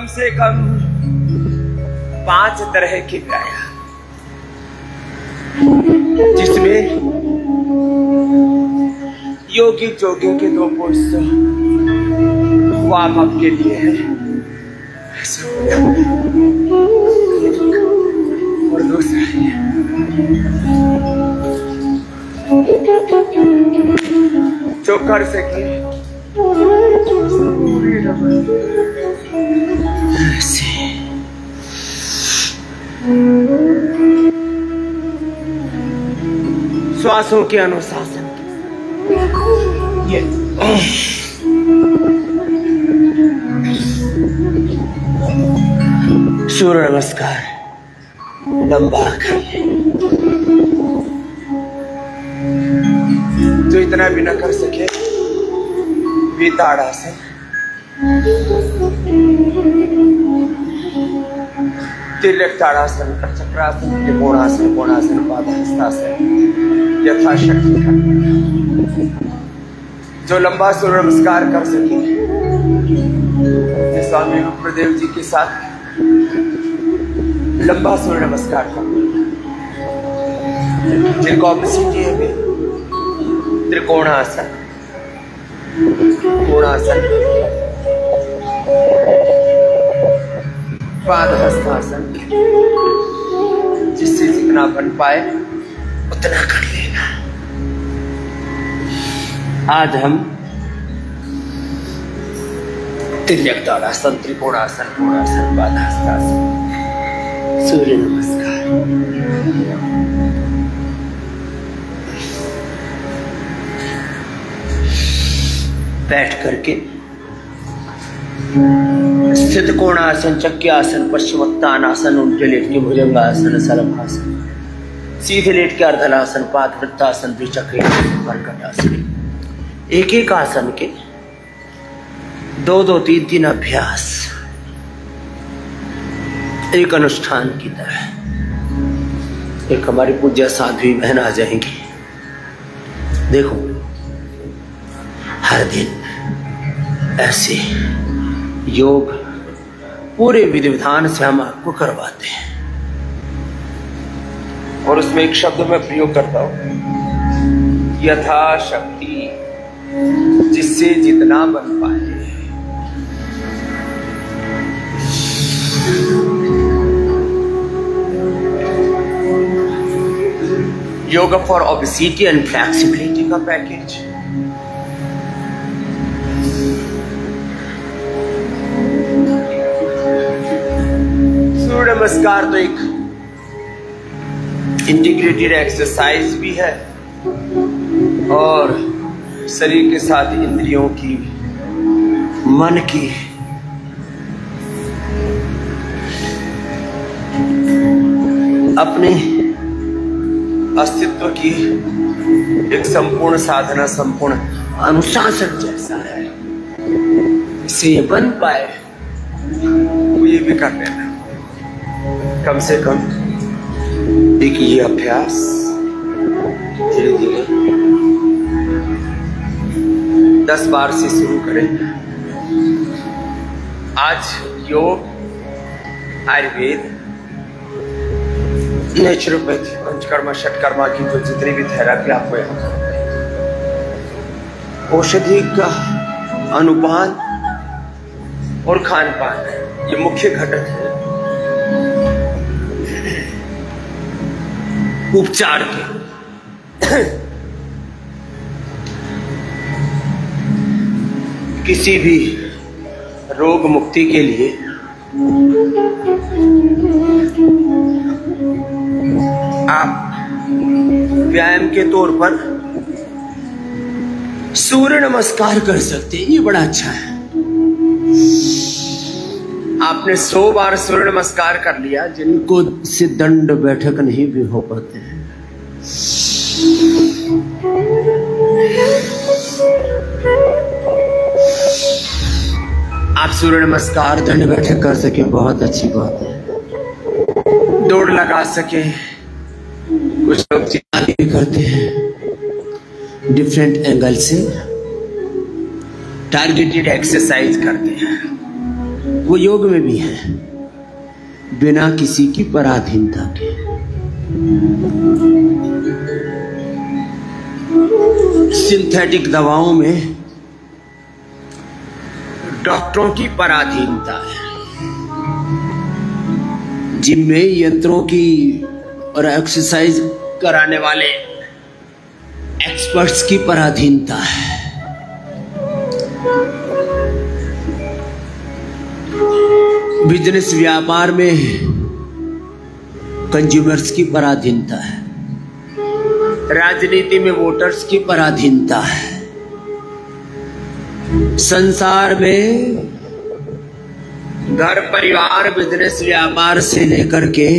कम से कम 5 तरह के व्यायाम, जिसमें योगी जोगी के 2 पोस्ट वार्म अप के लिए है और दूसरा जो कर सके श्वासों के अनुशासन, ये सूर्य नमस्कार लंबा करिए। जो इतना भी न कर सके वे ताड़ासन, तिर्यक ताड़ासन, चक्रासन, त्रिकोणासन, कोणासन, पादहस्तासन यथाशक्ति करना। जो लंबा सूर्य नमस्कार कर सके स्वामी रुद्रदेव जी के साथ लंबा सूर्य नमस्कार करना। जिनको ऑपोसिट है त्रिकोणासन, कोणासन, पादहस्तासन, जिससे जितना बन पाए उतना कर लेना। आज हम तिर्यक ताड़ासन, त्रिकोणासन, कोणासन, पादहस्तासन, सूर्य नमस्कार। बैठ करके स्थित कोणासन, चक्रासन, पश्चिमोत्तानासन, उल्टे लेट के भुजंगासन, सलभासन, सीधे लेट के अर्धलासन, पादवृत्तासन, द्विचक्रासन, कर्कटासन। एक एक आसन के 2-2, 3-3 अभ्यास एक अनुष्ठान की तरह। एक हमारी पूज्य साध्वी बहन आ जाएंगी। देखो हर दिन ऐसे योग पूरे विधि विधान से हम आपको करवाते हैं, और उसमें एक शब्द मैं प्रयोग करता हूं, यथाशक्ति, जिससे जितना बन पाए। Yoga for obesity and flexibility का पैकेज। सूर्य नमस्कार तो एक इंटीग्रेटेड एक्सरसाइज भी है, और शरीर के साथ इंद्रियों की, मन की, अपने अस्तित्व की एक संपूर्ण साधना, संपूर्ण अनुशासन जैसा है। इससे ये बन पाए तो ये भी कर लेना। कम से कम एक ये अभ्यास धीरे धीरे 10 बार से शुरू करें। आज योग, आयुर्वेद, नेचुरोपैथी, पंचकर्मा, षटकर्मा की तो जितनी भी थेरेपी आपको यहाँ करते हैं, औषधि का अनुपान और खान पान ये मुख्य घटक है उपचार के। किसी भी रोग मुक्ति के लिए आप व्यायाम के तौर पर सूर्य नमस्कार कर सकते हैं। ये बड़ा अच्छा है। आपने 100 बार सूर्य नमस्कार कर लिया, जिनको से दंड बैठक नहीं भी हो पाते हैं, आप सूर्य नमस्कार दंड बैठक कर सके, बहुत अच्छी बात है। दौड़ लगा सके, कुछ लोग चिल्लाने भी करते हैं, डिफरेंट एंगल से टारगेटेड एक्सरसाइज करते हैं। वो योग में भी है, बिना किसी की पराधीनता के। सिंथेटिक दवाओं में डॉक्टरों की पराधीनता है, जिम में यंत्रों की और एक्सरसाइज कराने वाले एक्सपर्ट्स की पराधीनता है। बिजनेस व्यापार में कंज्यूमर्स की पराधीनता है, राजनीति में वोटर्स की पराधीनता है, संसार में घर परिवार बिजनेस व्यापार से लेकर के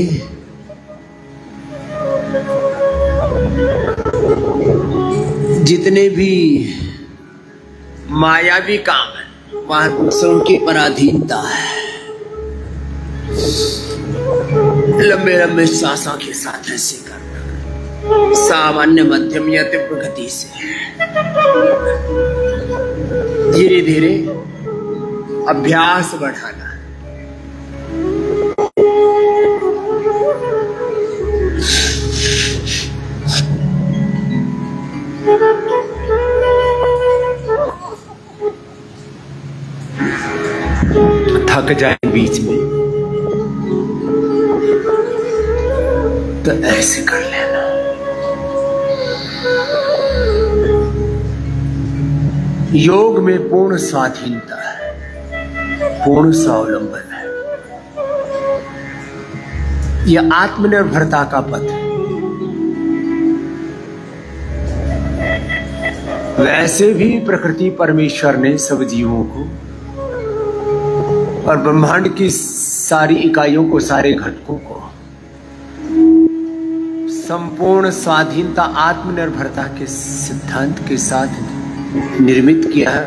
जितने भी मायावी काम है वहां दूसरों की पराधीनता है। लंबे लंबे सांसों के साथ ऐसे करना, सामान्य मध्यम या तीव्र गति से धीरे धीरे अभ्यास बढ़ाना। थक जाए बीच में तो ऐसे कर लेना। योग में पूर्ण स्वाधीनता है, पूर्ण स्वावलंबन है। यह आत्मनिर्भरता का पथ है। वैसे भी प्रकृति परमेश्वर ने सब जीवों को और ब्रह्मांड की सारी इकाइयों को, सारे घटकों को संपूर्ण स्वाधीनता आत्मनिर्भरता के सिद्धांत के साथ निर्मित किया है।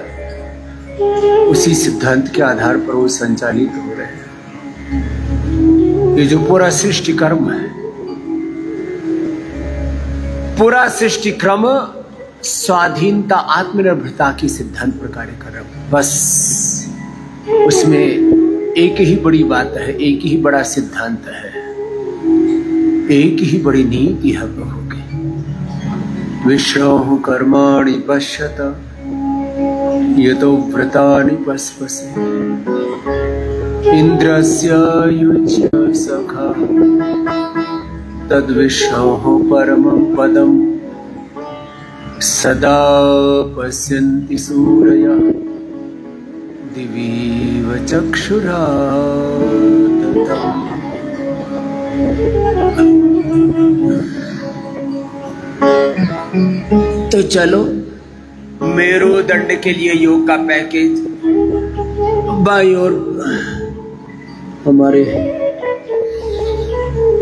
उसी सिद्धांत के आधार पर वो संचालित हो रहे हैं। ये जो पूरा सृष्टि क्रम है, पूरा सृष्टि क्रम स्वाधीनता आत्मनिर्भरता के सिद्धांत पर कार्य कर रहा है। बस उसमें एक ही बड़ी बात है, एक ही बड़ा सिद्धांत है, एक ही बड़ी नीति है प्रभु की। विश्रौः कर्माणि पश्यत यतो व्रतानि पस्पसे इंद्रस्य युज्य सखा तद्विश्रौः परमं पदम् सदा पश्यन्ति सूरयः दिवीव चक्षुरा तो चलो मेरुदंड के लिए योग का पैकेज बाई और हमारे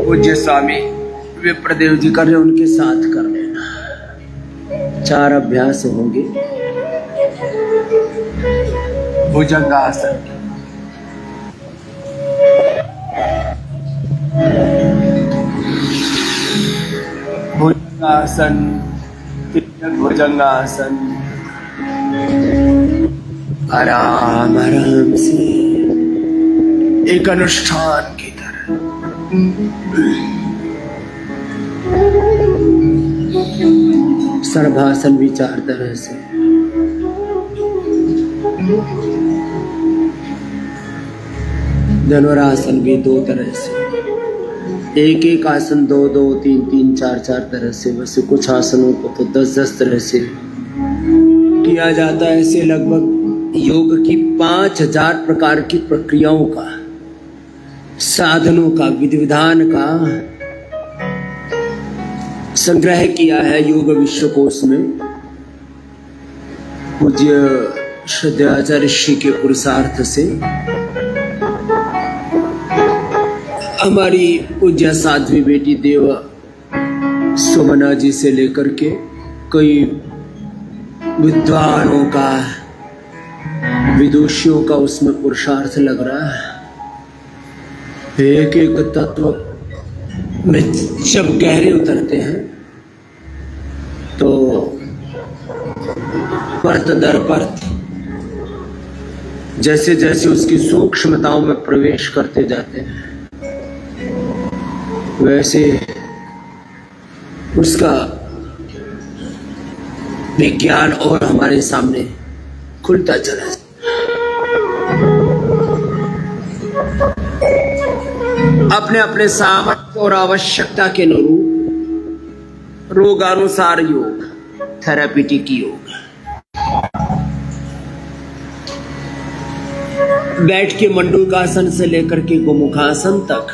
पूज्य स्वामी विप्रदेव जी कर रहे, उनके साथ कर लेना। 4 अभ्यास होंगे। भुजंगासन, भुजंगासन, भुजंगासन, आराम आराम से एक अनुष्ठान की तरह। सर्वासन भी 4 तरह से, धनुरासन भी 2 तरह से, एक एक आसन 2 2 3 3 4 4 तरह से। वैसे कुछ आसनों को तो 10 10 तरह से किया जाता है। ऐसे लगभग योग की 5000 प्रकार की प्रक्रियाओं का, साधनों का, विधि विधान का संग्रह किया है योग विश्वकोश में। पूज्य श्रद्धाचार्य ऋषि के पुरुषार्थ से हमारी पूज्य साध्वी बेटी देवा सुमना जी से लेकर के कई विद्वानों का, विदुषियों का उसमें पुरुषार्थ लग रहा है। एक एक तत्व में जब गहरे उतरते हैं तो परत दर परत जैसे जैसे उसकी सूक्ष्मताओं में प्रवेश करते जाते हैं वैसे उसका विज्ञान और हमारे सामने खुलता चला जाता। अपने अपने सामर्थ्य और आवश्यकता के अनुरूप रोगानुसार योग, थेरापीटिक योग, बैठ के मंडूकासन से लेकर के गोमुखासन तक,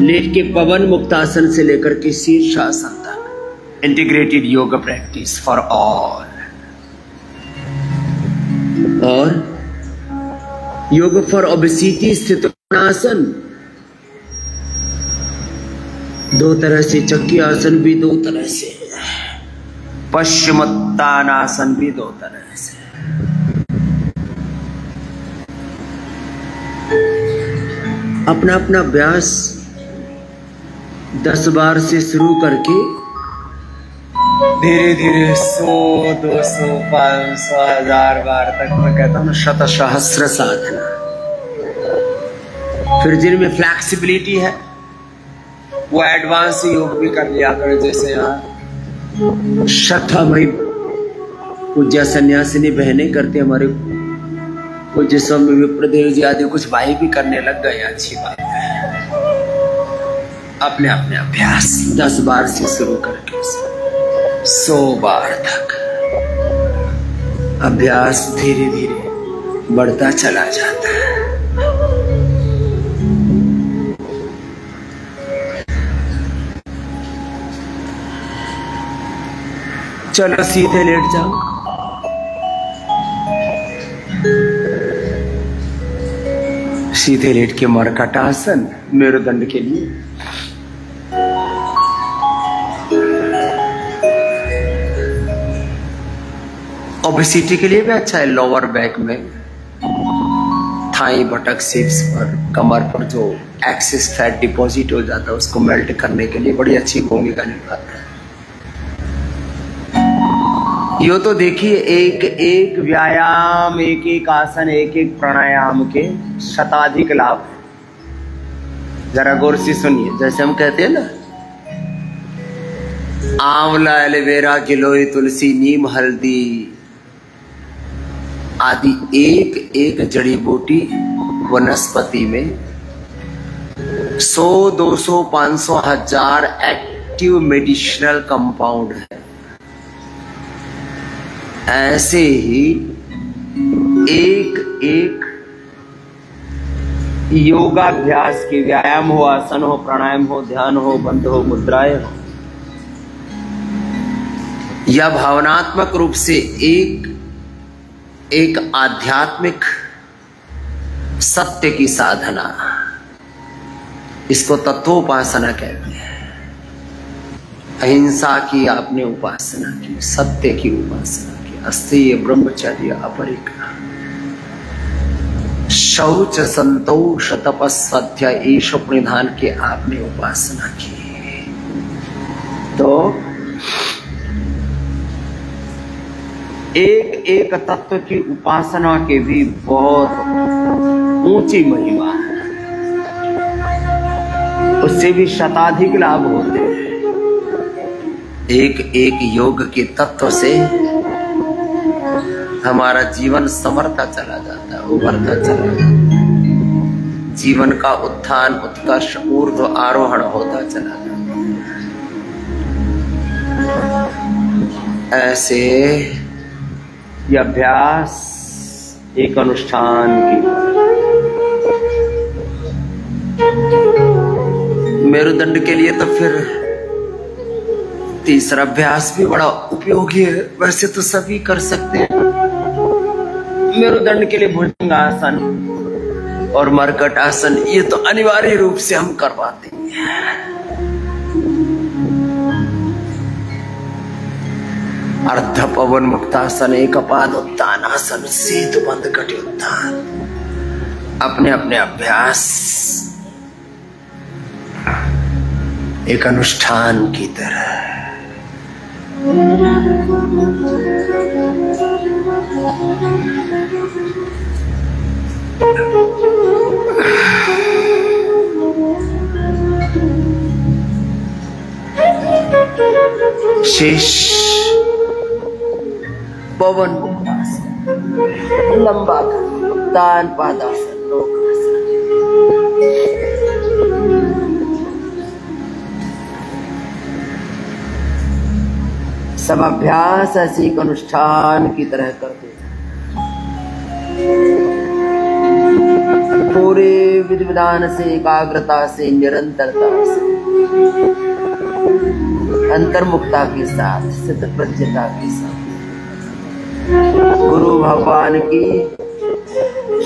लेट के पवन मुक्तासन से लेकर के शीर्षासन तक, integrated yoga practice for all. और योग फॉर ओबेसिटी स्थित आसन, दो तरह से, चक्की आसन भी दो तरह से, पश्चिमोत्तानासन भी दो तरह से। अपना अपना अभ्यास 10 बार से शुरू करके धीरे धीरे 100, 200, 500, 1000 बार तक, मैं कहता हूँ शत सहस्र साधना। फिर जिनमें फ्लैक्सिबिलिटी है वो एडवांस योग भी कर लिया करें। जैसे यहाँ श्रद्धा भाई पूज्य सन्यासिनी बहनें करते, हमारे पूज्य स्वामी विप्रदेव जी आदि कुछ भाई भी करने लग गए, अच्छी बात है। अपने अपने अभ्यास 10 बार से शुरू करके 100 बार तक अभ्यास धीरे धीरे बढ़ता चला जाता है। चलो सीधे लेट जाओ। सीधे लेट के मर्कटासन, मेरुदंड के लिए ओबेसिटी के लिए भी अच्छा है। लोअर बैक में, थाई बटक सिप्स पर, कमर पर जो एक्सेस फैट डिपॉजिट हो जाता है उसको मेल्ट करने के लिए बड़ी अच्छी भूमिका निभाता है। यो तो देखिए एक एक व्यायाम, एक एक आसन, एक एक प्राणायाम के शताधिक लाभ। जरा गौर से सुनिए। जैसे हम कहते हैं ना, आंवला, एलोवेरा, गिलोय, तुलसी, नीम, हल्दी आदि एक एक जड़ी बूटी वनस्पति में 100, 200, 500, 1000 एक्टिव मेडिसिनल कंपाउंड है। ऐसे ही एक एक योगाभ्यास के, व्यायाम हो, आसन हो, प्राणायाम हो, ध्यान हो, बंध हो, मुद्राएं हो, या भावनात्मक रूप से एक एक आध्यात्मिक सत्य की साधना, इसको तत्वोपासना कहते हैं। अहिंसा की आपने उपासना की, सत्य की उपासना की, अस्तेय ब्रह्मचर्य, अपरिग्रह, शौच, संतोष, तपस्या, ईश प्रणिधान की आपने उपासना की, तो एक एक तत्व की उपासना के भी बहुत ऊंची महिमा है। उससे भी शताधिक लाभ होते हैं। एक एक योग के तत्व से हमारा जीवन संवरता चला जाता है, उभरता चला जाता है। जीवन का उत्थान, उत्कर्ष, ऊर्ध्व आरोहण होता चला जाता है। ऐसे यह अभ्यास एक अनुष्ठान की, मेरुदंड के लिए तो फिर तीसरा अभ्यास भी बड़ा उपयोगी है। वैसे तो सभी कर सकते हैं। मेरुदंड के लिए भुजंगासन और मर्कट आसन, ये तो अनिवार्य रूप से हम करवाते हैं। अर्ध पवन मुक्तासन, एक पाद उत्तान आसन, सेतु बंद कटि उत्तान। अपने अपने अभ्यास एक अनुष्ठान की तरह शेष पवन मुक्तासन, लंबा तान पादासन, सब अभ्यास ऐसे एक अनुष्ठान की तरह करते थे। पूरे विधि विधान से, एकाग्रता से, निरंतरता से, अंतर्मुखता के साथ, स्थितप्रज्ञता के साथ गुरु भगवान की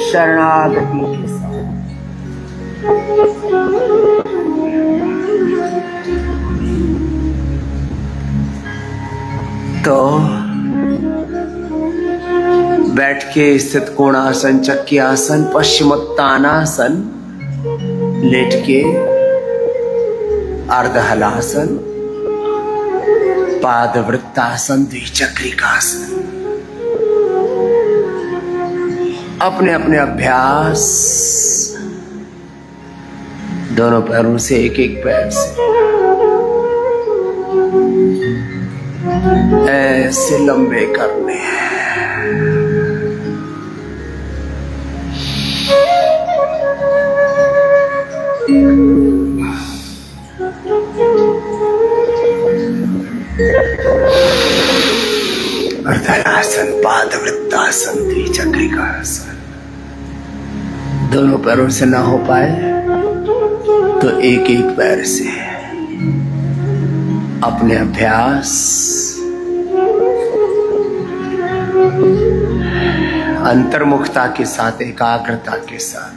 शरणागति के साथ। तो बैठ के स्थित कोणासन, चक्रियासन, पश्चिमोत्तानासन, लेट के अर्धहलासन, पादवृत्तासन, द्विचक्रिकासन, अपने अपने अभ्यास दोनों पैरों से, एक एक पैर से ऐसे लंबे करने हैं। अर्धहलासन, पादवृत्तासन, द्विचक्रिकासन। दोनों पैरों से ना हो पाए तो एक एक पैर से अपने अभ्यास अंतर्मुखता के साथ, एकाग्रता के साथ।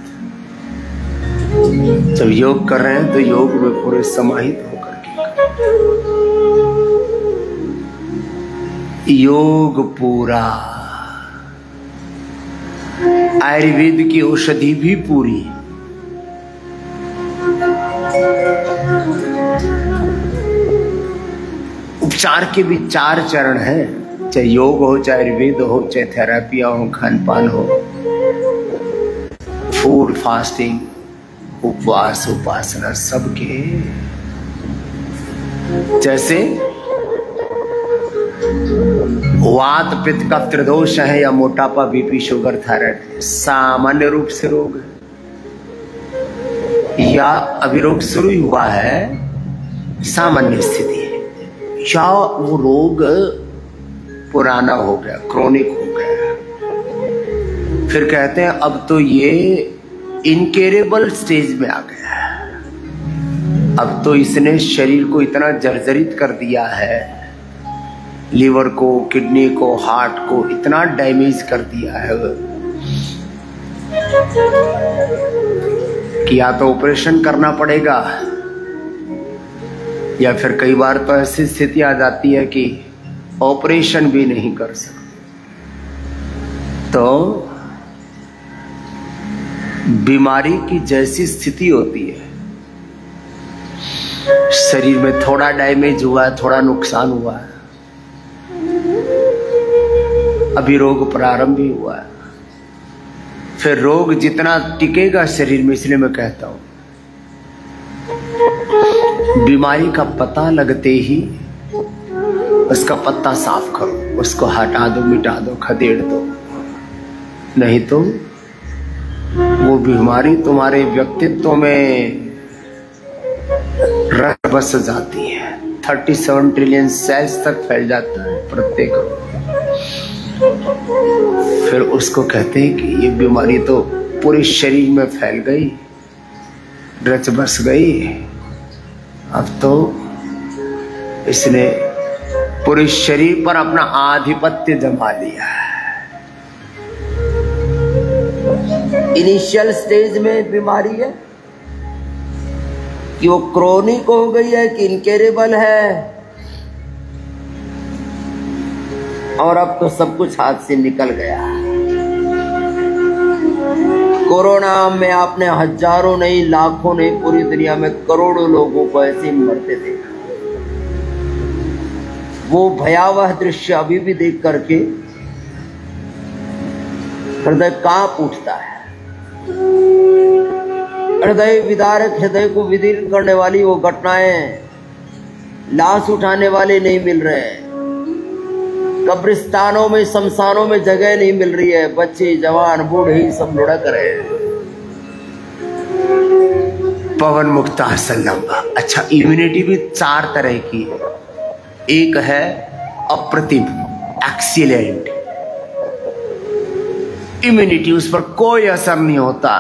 जब योग कर रहे हैं तो योग में पूरे समाहित होकर के योग पूरा, आयुर्वेद की औषधि भी पूरी। उपचार के भी 4 चरण हैं, चाहे योग हो, चाहे आयुर्वेद हो, चाहे थेरेपी हो, खान पान हो, फूड, फास्टिंग, उपवास, उपासना, सबके। जैसे वात, पित्त, कफ, त्रिदोष है या मोटापा, बीपी, शुगर, थायराइड सामान्य रूप से रोग है, या अभी रोग शुरू ही हुआ है, सामान्य स्थिति है, या वो रोग पुराना हो गया, क्रोनिक हो गया। फिर कहते हैं अब तो ये इनकेरेबल स्टेज में आ गया है, अब तो इसने शरीर को इतना जर्जरित कर दिया है, लीवर को, किडनी को, हार्ट को इतना डैमेज कर दिया है कि या तो ऑपरेशन करना पड़ेगा, या फिर कई बार तो ऐसी स्थिति आ जाती है कि ऑपरेशन भी नहीं कर सकते। तो बीमारी की जैसी स्थिति होती है, शरीर में थोड़ा डैमेज हुआ है, थोड़ा नुकसान हुआ है, अभी रोग प्रारंभ ही हुआ है, फिर रोग जितना टिकेगा शरीर में, इसलिए मैं कहता हूं बीमारी का पता लगते ही उसका पत्ता साफ करो, उसको हटा दो, मिटा दो, खदेड़ दो, नहीं तो वो बीमारी तुम्हारे व्यक्तित्व में रस बस जाती है। 37 ट्रिलियन सेल्स तक फैल जाता है प्रत्येक रोग। फिर उसको कहते हैं कि ये बीमारी तो पूरे शरीर में फैल गई, रच बस गई, अब तो इसने पूरे शरीर पर अपना आधिपत्य जमा लिया है। इनिशियल स्टेज में बीमारी है कि वो क्रोनिक हो गई है कि इनकेरेबल है, और अब तो सब कुछ हाथ से निकल गया। कोरोना में आपने हजारों नहीं, लाखों नहीं, पूरी दुनिया में करोड़ों लोगों को ऐसे ही मरते देखा। वो भयावह दृश्य अभी भी देख करके हृदय कांप उठता है। हृदय विदारक, हृदय को विदीर्ण करने वाली वो घटनाएं, लाश उठाने वाले नहीं मिल रहे हैं, कब्रिस्तानों में, शमशानों में जगह नहीं मिल रही है, बच्चे जवान बूढ़े सब लुढ़क रहे हैं। पवन मुक्त आसन लंबा। अच्छा, इम्यूनिटी भी 4 तरह की है। एक है अप्रतिम, एक्सीलेंट इम्यूनिटी, उस पर कोई असर नहीं होता,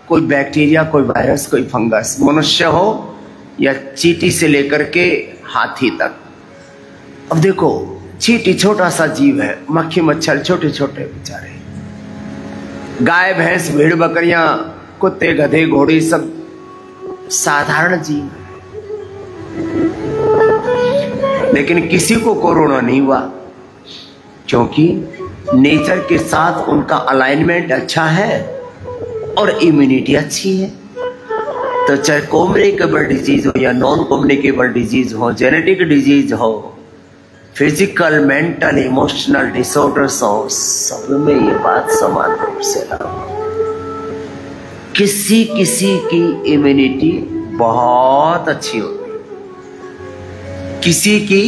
कोई बैक्टीरिया, कोई वायरस, कोई फंगस, मनुष्य हो या चींटी से लेकर के हाथी तक। अब देखो, चींटी छोटा सा जीव है, मक्खी मच्छर छोटे छोटे बेचारे, गाय भैंस भेड़ बकरियां कुत्ते गधे घोड़े सब साधारण जीव है, लेकिन किसी को कोरोना नहीं हुआ क्योंकि नेचर के साथ उनका अलाइनमेंट अच्छा है और इम्यूनिटी अच्छी है। तो चाहे कम्युनिकेबल डिजीज हो या नॉन कम्युनिकेबल डिजीज हो, जेनेटिक डिजीज हो, फिजिकल मेंटल इमोशनल डिसऑर्डर्स हो, सब में ये बात समान रूप से लागू। किसी किसी की इम्यूनिटी बहुत अच्छी होती है, किसी की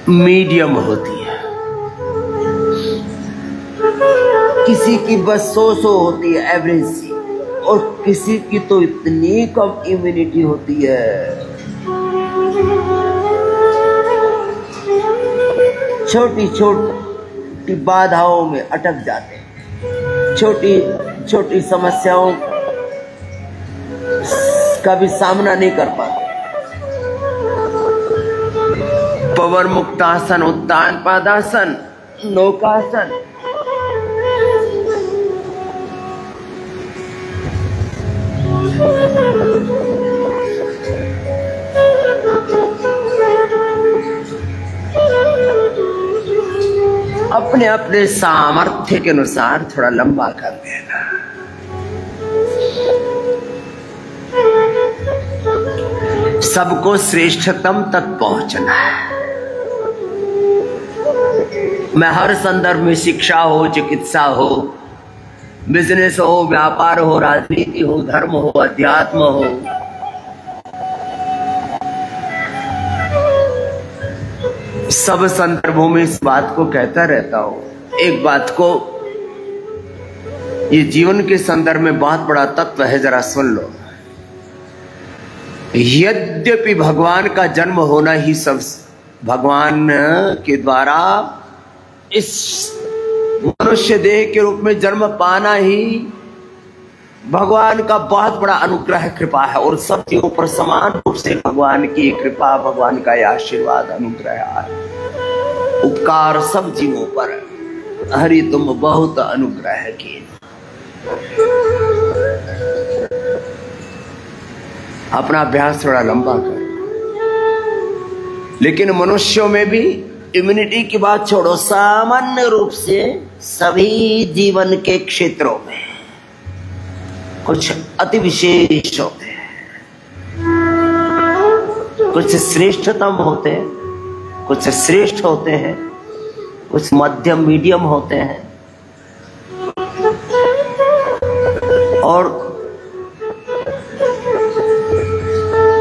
मीडियम होती है, किसी की बस 100 होती है एवरेज सी, और किसी की तो इतनी कम इम्यूनिटी होती है, छोटी छोटी बाधाओं में अटक जाते हैं, छोटी छोटी समस्याओं का भी सामना नहीं कर पाते। पवन मुक्तासन, उत्तान पादासन, नौकासन, अपने अपने सामर्थ्य के अनुसार थोड़ा लंबा कर देना। सबको श्रेष्ठतम तक पहुंचना है। मैं हर संदर्भ में, शिक्षा हो, चिकित्सा हो, बिजनेस हो, व्यापार हो, राजनीति हो, धर्म हो, अध्यात्म हो, सब संदर्भों में इस बात को कहता रहता हूं। एक बात को, ये जीवन के संदर्भ में बहुत बड़ा तत्व है, जरा सुन लो। यद्यपि भगवान का जन्म होना ही सब, भगवान के द्वारा इस मनुष्य देह के रूप में जन्म पाना ही भगवान का बहुत बड़ा अनुग्रह, कृपा है, और सब जीवों पर समान रूप से भगवान की कृपा, भगवान का आशीर्वाद, अनुग्रह है, उपकार सब जीवों पर है। हरि तुम बहुत अनुग्रह किए। अपना अभ्यास थोड़ा लंबा कर। लेकिन मनुष्यों में भी इम्यूनिटी की बात छोड़ो, सामान्य रूप से सभी जीवन के क्षेत्रों में कुछ अति विशेष होते हैं, कुछ श्रेष्ठतम होते हैं, कुछ श्रेष्ठ होते हैं, कुछ मध्यम मीडियम होते हैं, और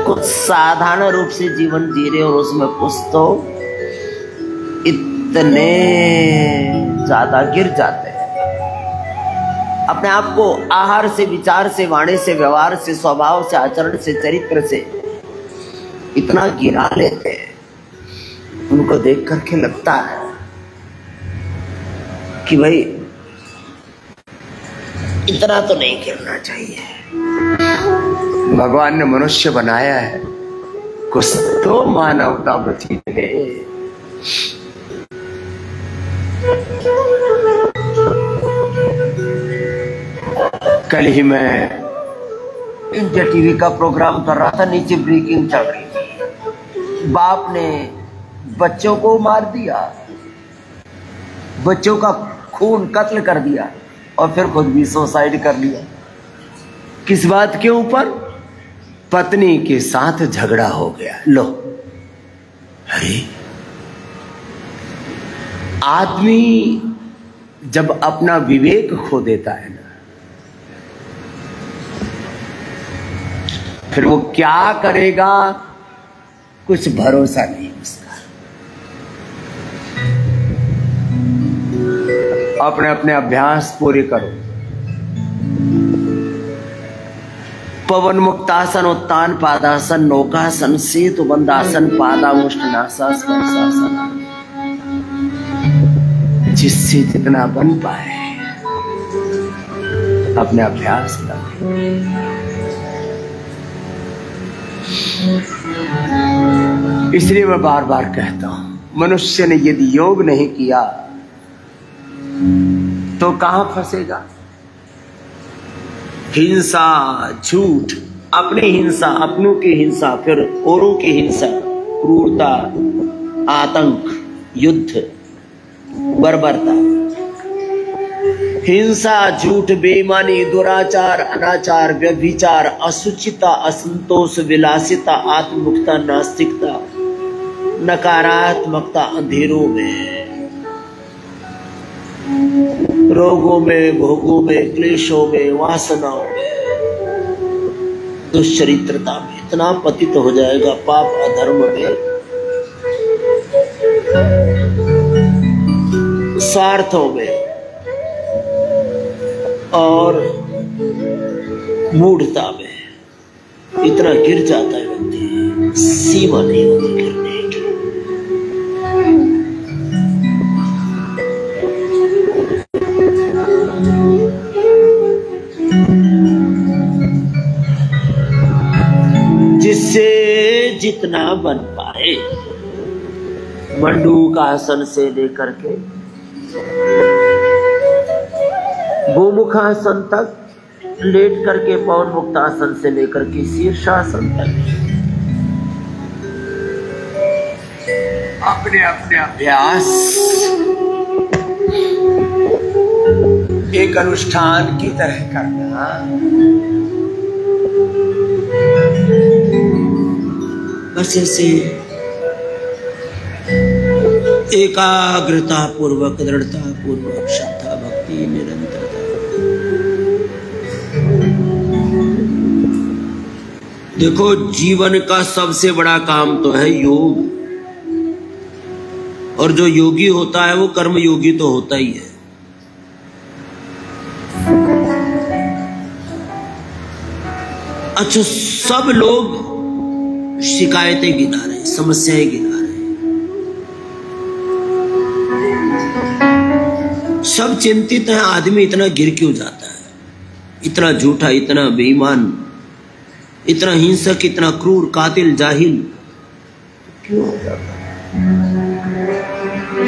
कुछ साधारण रूप से जीवन जी रहे, और उसमें कुछ तो इतने ज्यादा गिर जाते हैं, अपने आप को आहार से, विचार से, वाणी से, व्यवहार से, स्वभाव से, आचरण से, चरित्र से इतना गिरा लेते हैं, उनको देख करके लगता है कि भाई इतना तो नहीं गिरना चाहिए। भगवान ने मनुष्य बनाया है, कुछ तो मानवता बची है। कल ही मैं इंडिया टीवी का प्रोग्राम कर रहा था, नीचे ब्रेकिंग चल रही थी। बाप ने बच्चों को मार दिया, बच्चों का खून कत्ल कर दिया, और फिर खुद भी सुसाइड कर लिया। किस बात के ऊपर? पत्नी के साथ झगड़ा हो गया। लो, अरे आदमी जब अपना विवेक खो देता है ना, फिर वो क्या करेगा कुछ भरोसा नहीं उसका। अपने अपने अभ्यास पूरे करो। पवन मुक्तासन, उत्तान पादासन, नौकासन, सेतु बंदासन, पादामुष्टनासा, स्पर्शासन, जिससे जितना बन पाए अपने अभ्यास करें। इसलिए मैं बार बार कहता हूं, मनुष्य ने यदि योग नहीं किया तो कहां फंसेगा? हिंसा, झूठ, अपनी हिंसा, अपनों की हिंसा, फिर औरों की हिंसा, क्रूरता, आतंक, युद्ध, बर्बरता, हिंसा, झूठ, बेईमानी, दुराचार, अनाचार, व्यभिचार, असुचिता, असंतोष, विलासिता, आत्ममुखता, नास्तिकता, नकारात्मकता, अंधेरों में, रोगों में, भोगों में, क्लेशों में, वासनाओं में, दुश्चरित्रता में इतना पतित हो जाएगा, पाप अधर्म में, स्वार्थों में और मूढ़ता में इतना गिर जाता है व्यक्ति, सीमा नहीं होती गिरने की। जिससे जितना बन पाए, मंडूकासन से लेकर के गोमुखासन तक, लेट करके पवन मुक्तासन से लेकर के शीर्षासन तक अपने अपने अभ्यास एक अनुष्ठान की तरह करना। बस ऐसे एकाग्रता पूर्वक, दृढ़ता पूर्वक, श्रद्धा, भक्ति, निरंतरता। देखो, जीवन का सबसे बड़ा काम तो है योग, और जो योगी होता है वो कर्म योगी तो होता ही है। अच्छा, सब लोग शिकायतें गिना रहे, समस्याएं गिना रहे, सब चिंतित हैं। आदमी इतना गिर क्यों जाता है? इतना झूठा, इतना बेईमान, इतना हिंसक, इतना क्रूर, कातिल, जाहिल क्यों हो जाता है?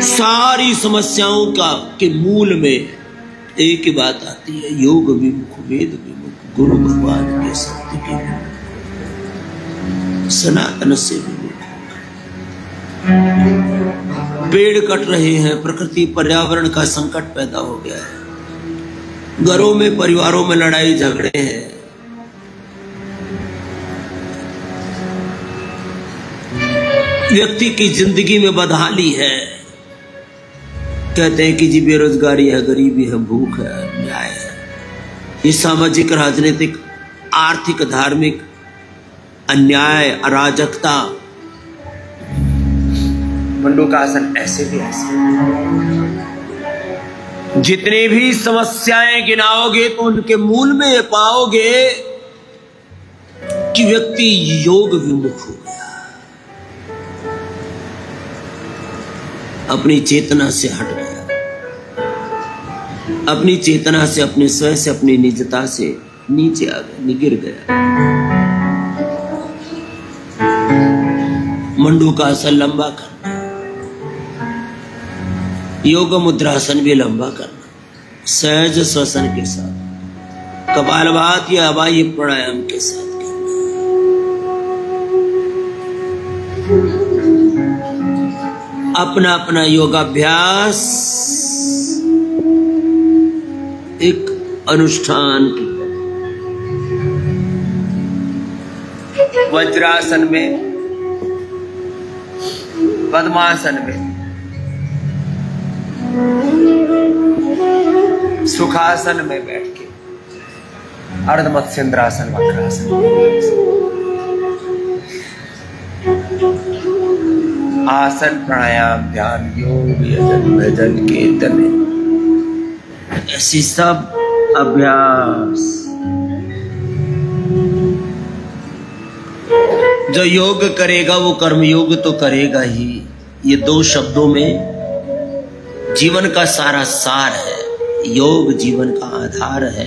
सारी समस्याओं का के मूल में एक ही बात आती है, योग विमुख, वेद विमुख, गुरु भगवान के सत्य के विमुख, सनातन से विमुख। पेड़ कट रहे हैं, प्रकृति पर्यावरण का संकट पैदा हो गया है, घरों में, परिवारों में लड़ाई झगड़े हैं, व्यक्ति की जिंदगी में बदहाली है। कहते हैं कि जी बेरोजगारी है, गरीबी है, भूख है, अन्याय है। ये सामाजिक, राजनीतिक, आर्थिक, धार्मिक अन्याय, अराजकता, मंडूकासन ऐसे भी ऐसे। जितनी भी समस्याएं गिनाओगे तो उनके मूल में ये पाओगे कि व्यक्ति योग विमुख हो गया, अपनी चेतना से हट गया, अपनी चेतना से, अपने स्वयं से, अपनी निजता से नीचे आ गया, गिर गया। मंडूकासन लंबा करना, योग मुद्रासन भी लंबा करना, सहज श्वसन के साथ, कपालभाति या हवाई प्राणायाम के साथ अपना अपना योगाभ्यास एक अनुष्ठान की। वज्रासन में, पद्मासन में, सुखासन में बैठ के, अर्धमत्स्येंद्रासन, वक्रासन, आसन, प्राणायाम, ध्यान, योग, यजन, भजन, कीर्तन, ऐसी सब अभ्यास जो योग करेगा वो कर्मयोग तो करेगा ही। ये दो शब्दों में जीवन का सारा सार है। योग जीवन का आधार है,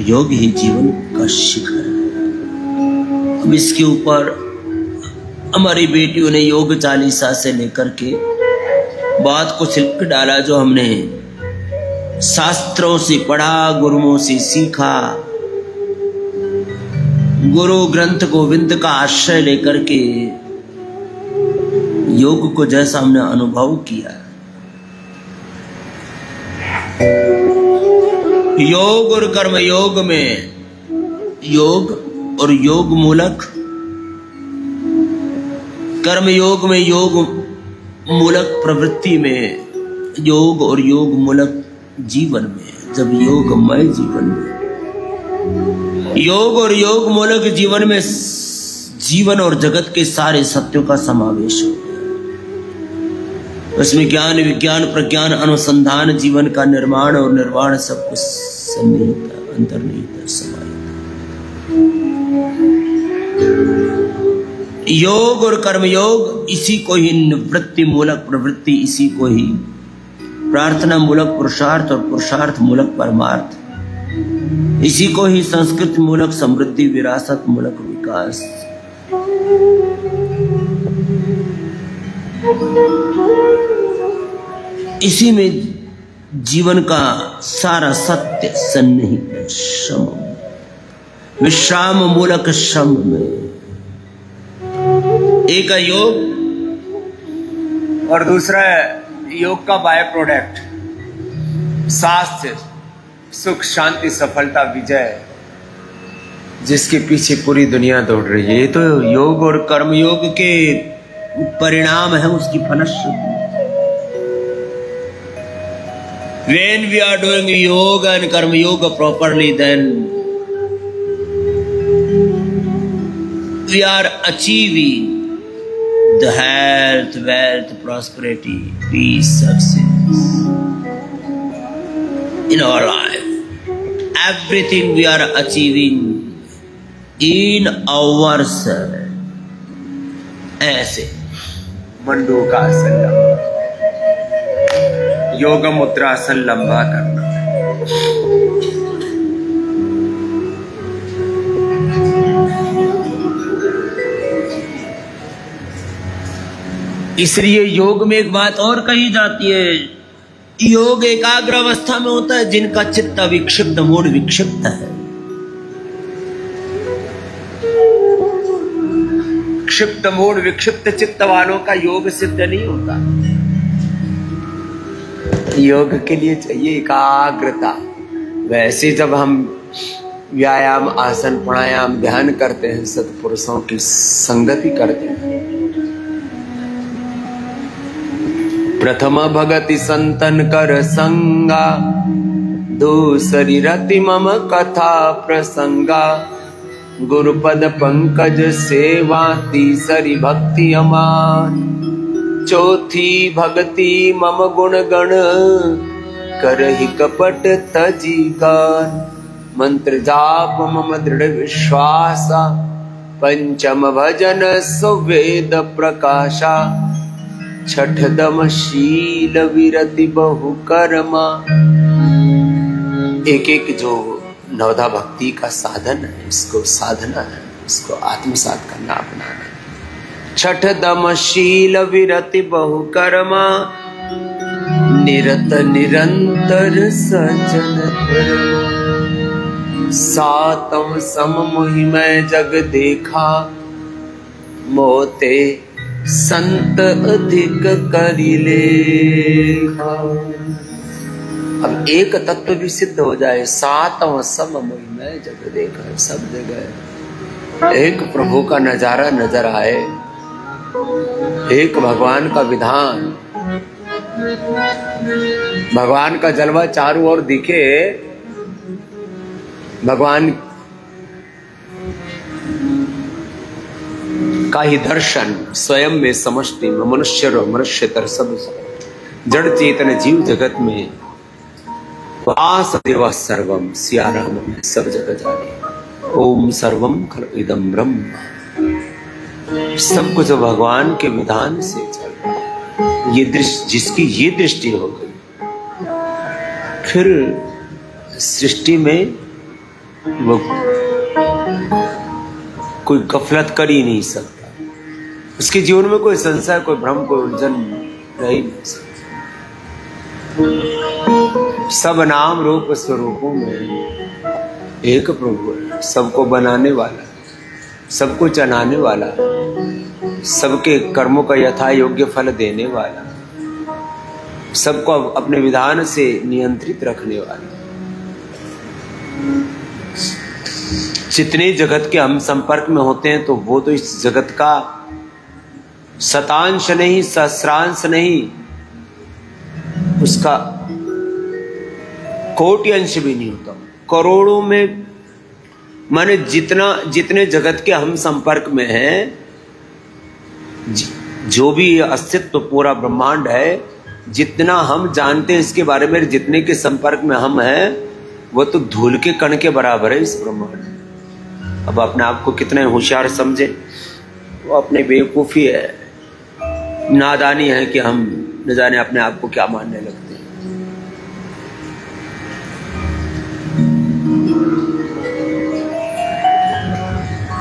योग ही जीवन का शिखर है। अब इसके ऊपर हमारी बेटियों ने योग चालीसा से लेकर के बात को छिलक डाला, जो हमने शास्त्रों से पढ़ा, गुरुओं से सीखा, गुरु ग्रंथ गोविंद का आश्रय लेकर के योग को जैसा हमने अनुभव किया, योग और कर्म योग में, योग और योग मूलक, कर्म योग में, योग मूलक प्रवृत्ति में, योग और योग मूलक जीवन में, जब योगमय जीवन में, योग और योग मूलक जीवन में जीवन और जगत के सारे सत्यों का समावेश हो गया। उसमें ज्ञान, विज्ञान, प्रज्ञान, अनुसंधान, जीवन का निर्माण और निर्वाण सब कुछ सन्निहित, अंतर्निहित, समाहित। योग और कर्मयोग इसी को ही निवृत्ति मूलक प्रवृत्ति, इसी को ही प्रार्थना मूलक पुरुषार्थ और पुरुषार्थ मूलक परमार्थ, इसी को ही संस्कृति मूलक समृद्धि, विरासत मूलक विकास, इसी में जीवन का सारा सत्य सन्निहित है। श्रम, विश्राम मूलक श्रम में एक है योग और दूसरा है योग का बाय प्रोडक्ट, स्वास्थ्य, सुख, शांति, सफलता, विजय, जिसके पीछे पूरी दुनिया दौड़ रही है। ये तो योग और कर्म योग के परिणाम है, उसकी फलश्रुति। When we are doing yoga and karma yoga properly, then we are achieving the health, wealth, prosperity, peace, success in our life. Everything we are achieving in ourselves. ऐसे मंडूकासन लंबा, योग मुद्रासन लंबा करना, इसलिए योग में एक बात और कही जाती है, योग एकाग्र अवस्था में होता है जिनका चित्त विक्षिप्त, मूड विक्षिप्त है। क्षिप्त मूड विक्षिप्त चित्त वालों का योग सिद्ध नहीं होता। योग के लिए चाहिए एकाग्रता। वैसे जब हम व्यायाम, आसन, प्राणायाम, ध्यान करते हैं, सत्पुरुषों की संगति करते हैं, प्रथम भगति संतन कर संगा, दूसरी रति मम कथा प्रसंगा, गुरुपद पंकज सेवा, तीसरी भक्ति अमान, चौथी भक्ति मम गुण गण, करहि कपट तजी गान, मंत्र जाप मम दृढ़ विश्वासा, पंचम भजन सुवेद प्रकाशा, छठ दम शील विरति बहु कर्मा। एक एक जो नवधा भक्ति का साधन है, इसको साधना है, इसको आत्मसात करना, अपनाना। छठ दम शील विरति बहु कर्मा, निरत निरंतर सजन धर्म, सातम सम मोहि मैं जग देखा, मोते संत अधिक करी लेखा। अब एक तत्व भी सिद्ध हो जाए, सातम सम मोहि मैं जग देखा, सब जगह एक प्रभु का नजारा नजर आए, एक भगवान का विधान, भगवान का जलवा चारों ओर दिखे, भगवान का ही दर्शन स्वयं में समष्टि में मनुष्य और मनुष्यतर सब जड़ चेतन जीव जगत में वासुदेव सर्वम सिया राम सब जगत जाने। ओम सर्वम खल इदम ब्रह्म। सब कुछ भगवान के विधान से चल रहा है। ये दृष्टि, जिसकी ये दृष्टि हो गई, फिर सृष्टि में वो कोई गफलत कर ही नहीं सकता। उसके जीवन में कोई संशय, कोई भ्रम, कोई उलझन रह ही नहीं सकता। सब नाम रूप स्वरूपों में एक प्रभु है, सबको बनाने वाला, सबको चलाने वाला, सबके कर्मों का यथा योग्य फल देने वाला, सबको अपने विधान से नियंत्रित रखने वाला। जितने जगत के हम संपर्क में होते हैं तो वो तो इस जगत का शतांश नहीं, सहस्रांश नहीं, उसका कोटि अंश भी नहीं होता। करोड़ों में, माने जितने जगत के हम संपर्क में हैं, जो भी अस्तित्व पूरा ब्रह्मांड है, जितना हम जानते हैं इसके बारे में, जितने के संपर्क में हम हैं, वो तो धूल के कण के बराबर है इस ब्रह्मांड में। अब अपने आप को कितने होशियार समझे, वो अपने बेवकूफी है, नादानी है कि हम न जाने अपने आप को क्या मानने लगते हैं।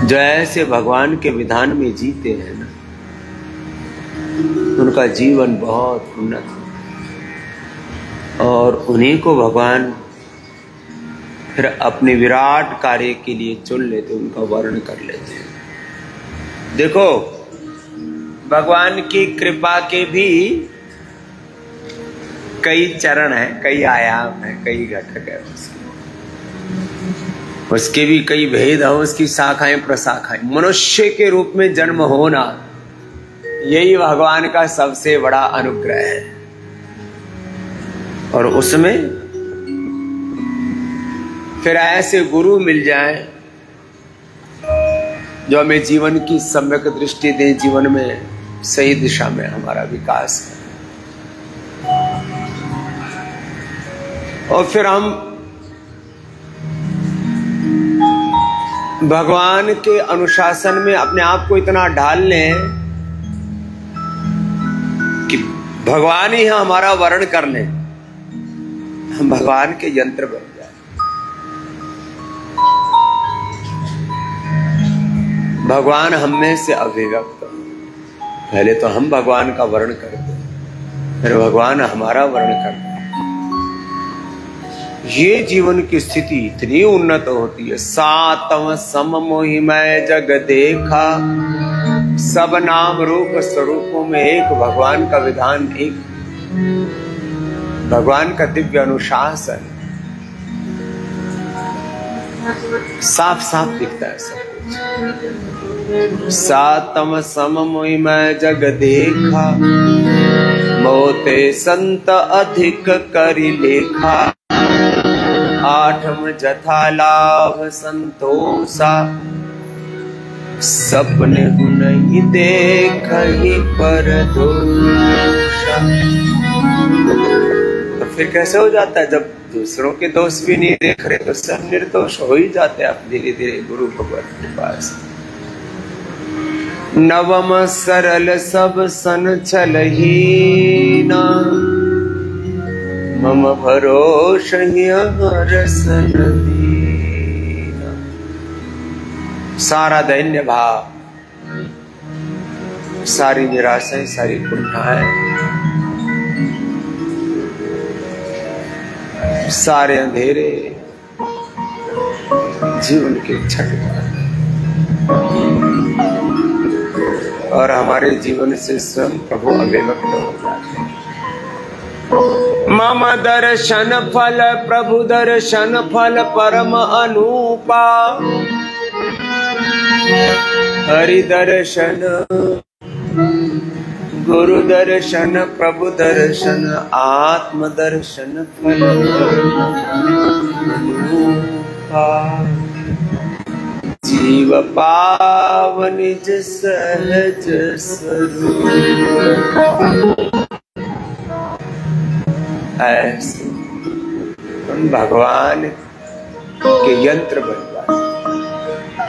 जो ऐसे भगवान के विधान में जीते हैं ना, उनका जीवन बहुत उन्नत है। और उन्हीं को भगवान फिर अपने विराट कार्य के लिए चुन लेते, उनका वर्ण कर लेते हैं। देखो, भगवान की कृपा के भी कई चरण हैं, कई आयाम हैं, कई घटक है। उसके भी कई भेद हैं, उसकी शाखाएं प्रशाखाएं। मनुष्य के रूप में जन्म होना, यही भगवान का सबसे बड़ा अनुग्रह है। और उसमें फिर ऐसे गुरु मिल जाएं जो हमें जीवन की सम्यक दृष्टि दें, जीवन में सही दिशा में हमारा विकास है। और फिर हम भगवान के अनुशासन में अपने आप को इतना ढाल लें कि भगवान ही हमारा वर्ण कर लें, हम भगवान के यंत्र बन जाए। भगवान हम में से अभिव्यक्त, पहले तो हम भगवान का वर्ण करते, फिर भगवान हमारा वर्ण करते। ये जीवन की स्थिति इतनी उन्नत होती है। सातम सम मोहि मैं जग देखा, सब नाम रूप स्वरूपों में एक भगवान का विधान, एक भगवान का दिव्य अनुशासन साफ साफ दिखता है सब कुछ। सातम सम मोहि मैं जग देखा, मोते संत अधिक करि लेखा, आठम जथा लाभ संतोषा, सपने नहीं देख ही पर दोषा। तो फिर कैसे हो जाता है, जब दूसरों के दोष भी नहीं देख रहे तो सब निर्दोष हो ही जाते हैं आप धीरे धीरे गुरु भगवान के पास। नवम सरल सब सन छलहीना, मम भरोस रसन दीना। सारा दैन्य भाव, सारी निराशाएं, सारी कुंठाएं, सारे अंधेरे जीवन के छठ और हमारे जीवन से स्वयं प्रभु अभिव्यक्त हो जाते हैं। मम दर्शन फल प्रभु दर्शन फल परम अनूपा, हरि दर्शन, गुरु दर्शन, प्रभु दर्शन, आत्म दर्शन फल जीव पाव निज सहज स्वरूप। ऐसे हम भगवान के यंत्र बन जाए।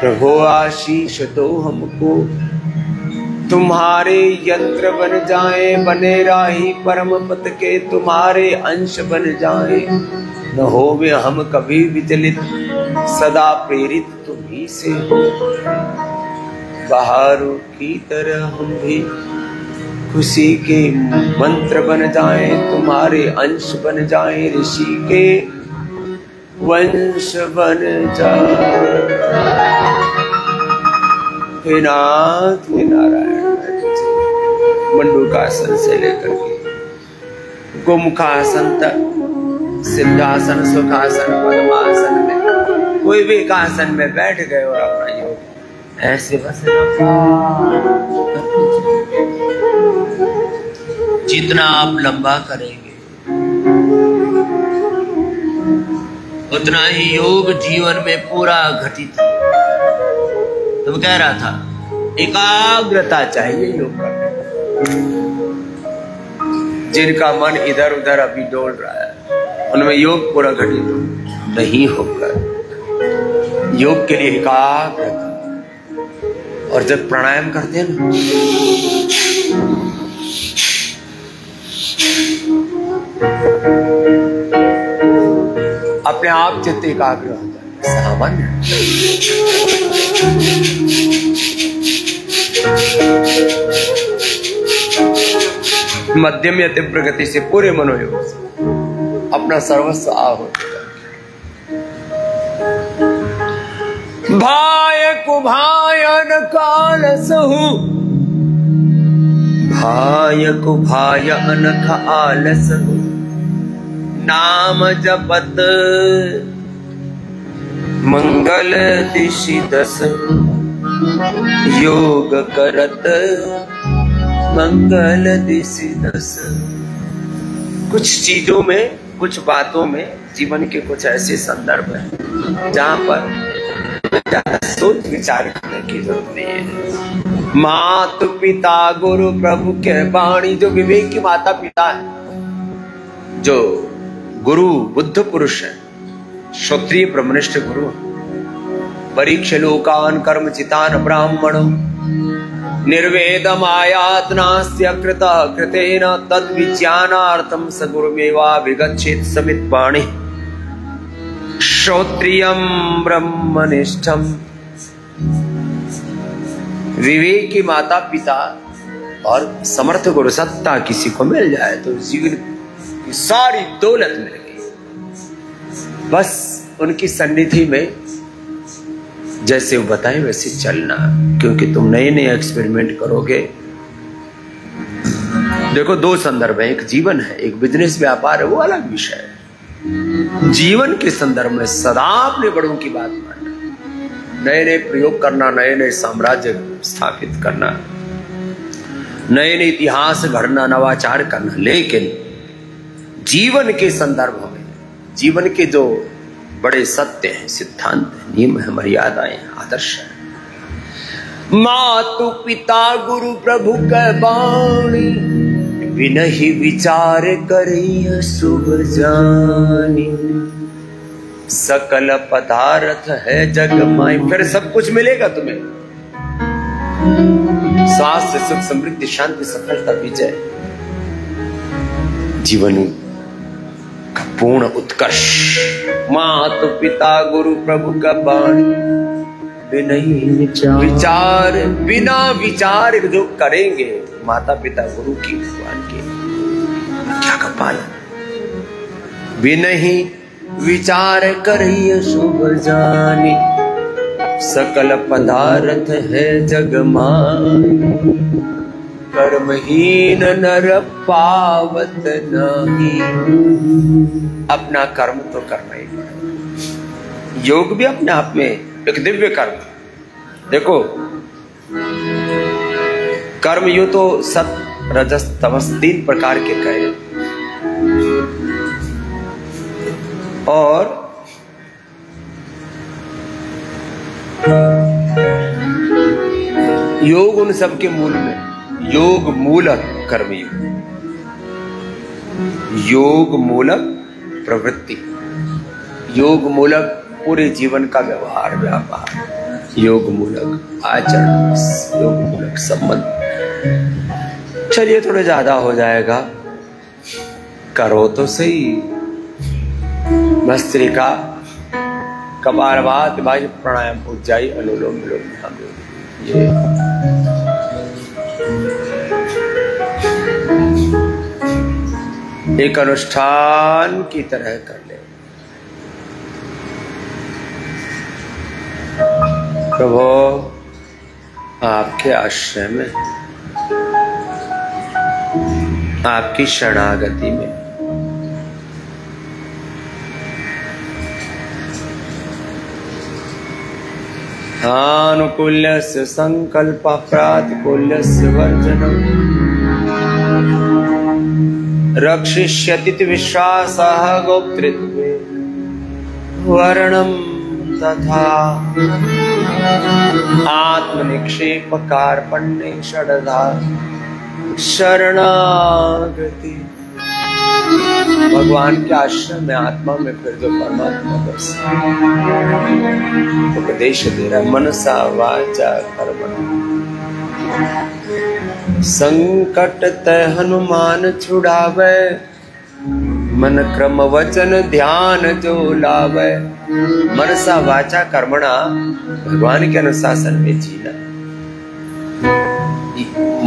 प्रभु आशीष दो हमको, तुम्हारे यंत्र बन जाए, बने राही परम पद के तुम्हारे अंश बन जाए। न होवे हम कभी विचलित, सदा प्रेरित तुम्ही से हो। बाहरों की तरह हम भी खुशी के मंत्र बन जाए, तुम्हारे अंश बन जाए, ऋषि के वंश बन जाए। हे नाथ हे नारायण, मंडूकासन से लेकर के गोमुखासन तक, सिद्धासन, सुखासन, पद्मासन में कोई भी एक आसन में बैठ गए और अपना योग ऐसे बस जितना आप लंबा करेंगे उतना ही योग जीवन में पूरा घटित। तुम कह रहा था एकाग्रता चाहिए योग करने। जिनका मन इधर उधर अभी डोल रहा है उनमें योग पूरा घटित नहीं होगा। योग के लिए एकाग्रता। और जब प्राणायाम करते हैं ना, अपने आप चित्त एकाग्र होता है। सामान्य मध्यम या तीव्र गति से पूरे मनोयोग से अपना सर्वस्व आहुति भाय कुभायन काल सहु, भाय कुभाय अनख आलस, नाम जपत मंगल दिशि दस, योग करत मंगल दिशि दस। कुछ चीजों में, कुछ बातों में जीवन के कुछ ऐसे संदर्भ हैं जहां पर ज्यादा सोच विचार करने की जरूरत नहीं है। माता पिता गुरु प्रभु के वाणी, जो विवेक की माता पिता है, जो गुरु बुद्ध पुरुष है, क्षत्रिय ब्रह्मनिष्ठ गुरु, परीक्ष लोकान कर्म चितान ब्राह्मण, निर्वेदम आयात नास्त्य कृतः कृतेन तद विज्ञानार्थम स गुरुमेवा विगच्छेत समित वाणी। श्रोत्रियम ब्रह्मनिष्ठम। विवेकी माता पिता और समर्थ गुरु सत्ता किसी को मिल जाए तो जीवन की सारी दौलत मिल गई। बस उनकी सन्निधि में जैसे वो बताए वैसे चलना, क्योंकि तुम नए नए एक्सपेरिमेंट करोगे। देखो दो संदर्भ है, एक जीवन है, एक बिजनेस व्यापार है, वो अलग विषय है। जीवन के संदर्भ में सदा अपने बड़ों की बात मानना, नए नए प्रयोग करना, नए नए साम्राज्य स्थापित करना, नए नए इतिहास गढ़ना, नवाचार करना। लेकिन जीवन के संदर्भ में जीवन के जो बड़े सत्य हैं, सिद्धांत हैं, नियम है, मर्यादाएं हैं, आदर्श है। मातु पिता गुरु प्रभु के वाणी, बिनहि विचार करिय शुभ जानी। सकल पदार्थ है जग माई, फिर सब कुछ मिलेगा तुम्हें। स्वास्थ्य सुख समृद्धि शांति सफलता विजय, जीवन का पूर्ण उत्कर्ष। मातु पिता गुरु प्रभु का वाणी, विचार बिना विचार जो करेंगे माता पिता गुरु की भगवान की क्या का पालन। बिनहि विचार करिय शुभ जानी, सकल पदार्थ है जग माई। कर्महीन नर पावत नहीं, अपना कर्म तो करना ही पड़ेगा। योग भी अपने आप में एक दिव्य कर्म, देखो कर्म यू तो सत रजस तमस 3 प्रकार के कहे, और योग उन सब के मूल में, योग मूलक कर्मयोग, योग मूलक प्रवृत्ति, योग मूलक पूरे जीवन का व्यवहार व्यापार, योग मूलक आचरण, योग मूलक संबंध। चलिए थोड़ा ज्यादा हो जाएगा, करो तो सही। भस्त्रिका, कपालभाति, भाई प्राणायाम, उज्जाई, अनुलोम विलोम, ध्यान। ये एक अनुष्ठान की तरह कर ले। प्रभु आपके आश्रय में, आपकी शरणागति में आनुकूल्यस्य संकल्प प्रातिकूल्यस्य वर्जनम् रक्षिष्यति विश्वासः गोप्तृत्वे वर्णं तथा आत्मनिक्षेप कार्पण्ये षडधा शरणागति। भगवान के आश्रम में आत्मा में फिर जो परमात्मा बस उपदेश दे रहा, मनसा वाचा कर्मणा संकट तय हनुमान छुड़ावे, मन क्रम वचन ध्यान जो लावे। मनसा वाचा कर्मणा, भगवान के अनुशासन में जीना,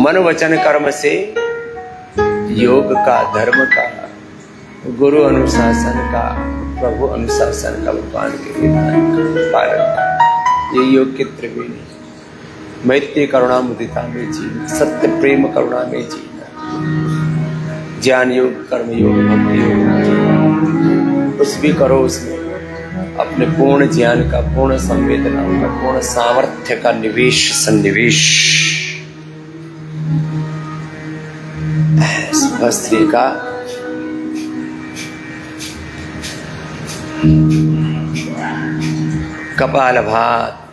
मन वचन कर्म से योग का, धर्म का, गुरु अनुशासन का, प्रभु अनुशासन का, भगवान के विधान का पालन। ये योग के त्रिवेणी, मैत्री करुणा मुदिता में जीना, सत्य प्रेम करुणा में जीना, ज्ञान योग, कर्म योग, भक्ति योग। कुछ भी करो उसमें अपने पूर्ण ज्ञान का, पूर्ण संवेदनाओं का, पूर्ण सामर्थ्य का निवेश, सन्निवेश। भस्त्री का कपालभाति,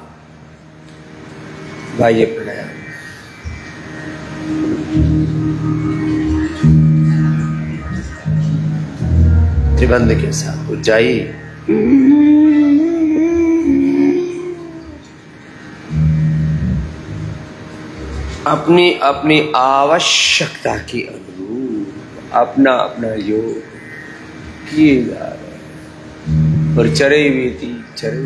बाह्य प्राणायाम, त्रिबंध के साथ उज्जाई, अपनी अपनी आवश्यकता के अनुरूप अपना अपना योग किए जा रहे हैं। और चरे वेती चरे,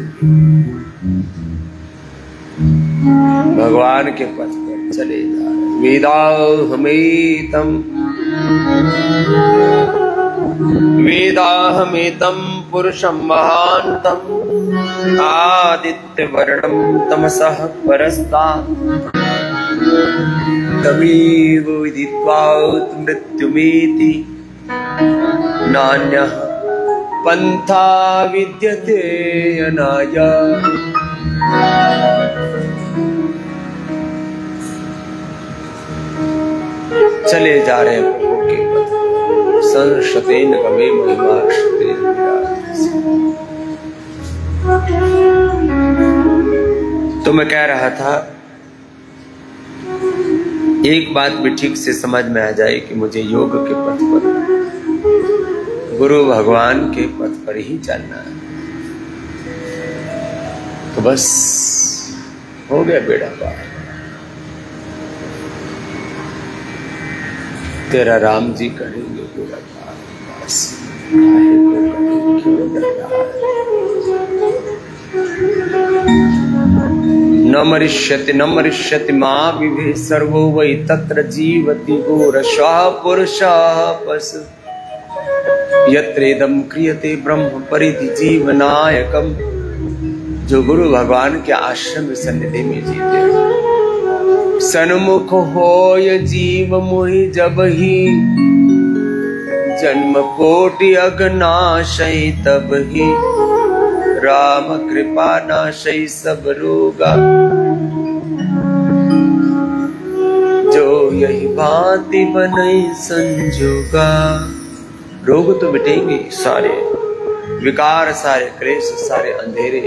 भगवान के पथ पर चले जा रहे। वेदाहमेतम वेदाहमेतम पुरुषं महान्तम आदित्य वर्णम तमसः परस्तात् तमेव विदित्वा मृत्युमेति नान्यः पंथा विद्यते अनाया। चले जा रहे हैं प्रभु के पथ, संशतेन गमे महिमा श्रुतेन विराजते। तो मैं कह रहा था, एक बात भी ठीक से समझ में आ जाए कि मुझे योग के पथ पर, गुरु भगवान के पथ पर ही चलना है, तो बस हो गया बेड़ा पार। तेरा राम जी करेंगे बेड़ा पार, बस न मरिष्यति मां विभे सर्वो वै तत्र जीवति घोरश्वाः पुरुषः पशु यत्रेदं क्रियते ब्रह्म परिधि जीवनायकम। जो गुरु भगवान के आश्रम सन्निधि में जीते, सन्मुख होय जीव मोहि जब ही जन्म कोटि अघनाशय तब ही राम कृपा नाशय सब रोगा यही भांति बनई संजोगा। रोग तो मिटेंगे सारे, विकार सारे, क्लेश सारे, अंधेरे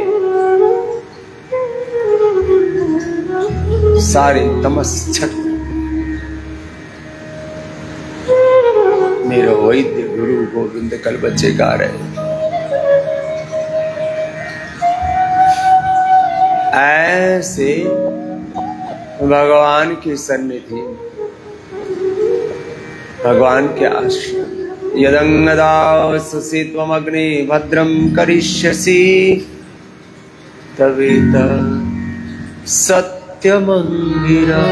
सारे, तमस छट। मेरा वैद्य गुरु गोविंद कल बच्चे गा रहे। ऐसे भगवान की सन्निधि, भगवान के आश्रम। यदंगदावसि त्वमग्नि भद्रं करिष्यसि तवेत सत्यमंगिरा।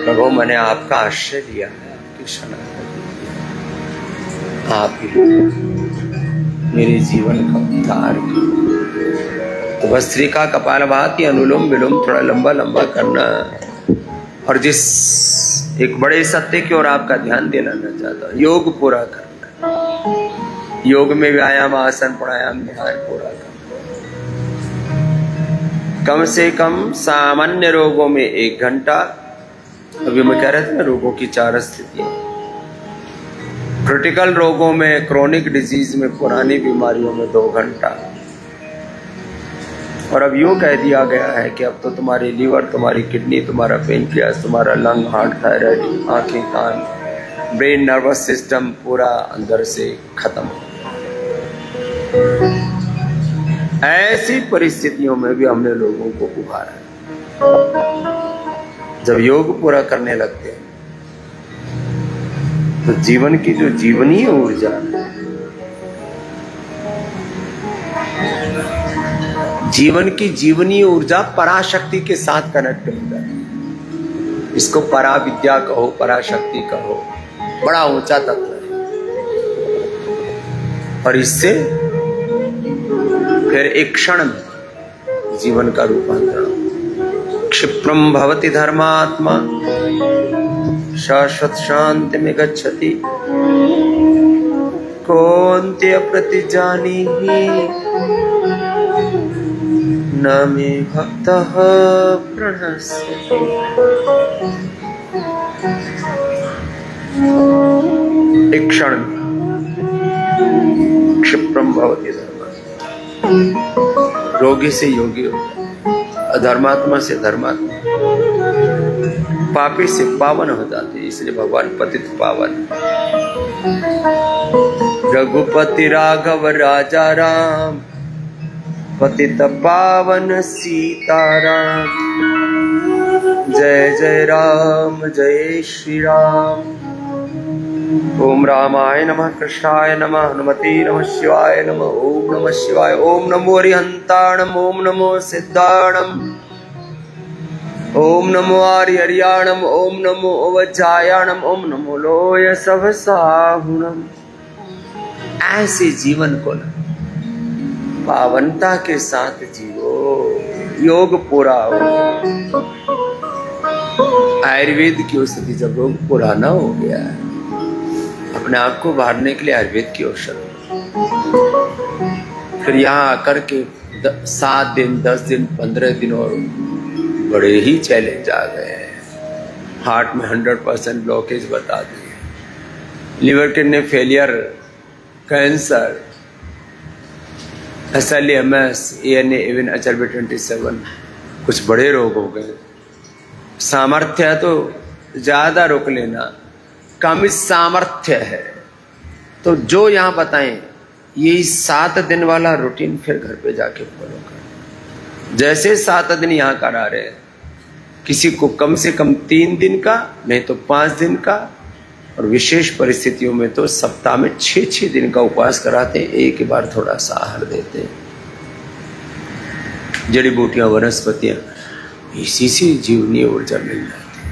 प्रभु मैंने आपका आश्रय लिया है, आपकी शरण, आप ही मेरे जीवन का उद्धार किया। तो भस्त्रिका कपालभाति अनुलोम विलोम थोड़ा लंबा लंबा करना, और जिस एक बड़े सत्य की ओर आपका ध्यान दिलाना चाहता हूं, योग पूरा करना। योग में व्यायाम, आसन, प्राणायाम, ध्यान पूरा करना। कम से कम सामान्य रोगों में 1 घंटा, अभी मैं कह रहा था ना रोगों की 4 स्थितियां, क्रिटिकल रोगों में, क्रोनिक डिजीज में, पुरानी बीमारियों में 2 घंटा। और अब यूं कह दिया गया है कि अब तो तुम्हारी लीवर, तुम्हारी किडनी, तुम्हारा पेनक्रियास, तुम्हारा लंग, हार्ट, थायराइड, आंखें, कान, ब्रेन, नर्वस सिस्टम पूरा अंदर से खत्म। ऐसी परिस्थितियों में भी हमने लोगों को उभारा है। जब योग पूरा करने लगते हैं तो जीवन की जो जीवनीय ऊर्जा, जीवन की जीवनीय ऊर्जा पराशक्ति के साथ कनेक्ट हो जाती है। इसको पराविद्या कहो, पराशक्ति कहो, बड़ा ऊंचा तत्व है। और इससे फिर एक क्षण में जीवन का रूपांतरण। क्षिप्रम भवति धर्मात्मा शाश्वत शांति में गच्छति कौन्तेय प्रतिजानीहि न मे भक्तः प्रणश्यति। एक क्षण क्षिप्रम भवति धर्मात्मा, रोगी से योगी हो जाए, अधर्मात्मा से धर्मात्मा, पापी से पावन हो जाते। इसलिए भगवान पतित पावन। रघुपति राघव राजा राम, पतित पावन सीताराम। जय जय राम, जय श्री राम। ओम रामाय नमः, कृष्णाय नमः, हनुमते नमः, शिवाय नमः। ओम नमः शिवाय। ओम नमो हरिहंताणम, ओम नमो सिद्धाणम, ओम नमो आर्यर्याणम, ओम नमो अवज्जायाणम, ओम नमो लोय सहसाहुणम। ऐसे जीवन को पावनता के साथ जीवो, योग पूरा हो। आयुर्वेद की औषधि जब योग पूरा ना हो गया, अपने आप को उभारने के लिए आयुर्वेद की औषधि, फिर यहाँ आकर के 7 दिन, 10 दिन, 15 दिन और बड़े ही चैलेंज आ गए हैं। हार्ट में 100% ब्लॉकेज बता दिए, liver kidney failure, cancer, SLEMS, ANA, even HLB 27, कुछ बड़े रोग हो गए। सामर्थ्य है तो ज्यादा रोक लेना, कम सामर्थ्य है तो जो यहाँ बताएं यही 7 दिन वाला रूटीन फिर घर पे जाके फॉलो कर। जैसे 7 दिन यहाँ करा रहे हैं, किसी को कम से कम 3 दिन का, नहीं तो 5 दिन का, और विशेष परिस्थितियों में तो सप्ताह में 6-6 दिन का उपवास कराते हैं। एक ही बार थोड़ा सा आहार देते हैं। जड़ी बूटियां, वनस्पतियां, इसी से जीवनीय ऊर्जा मिल जाती है।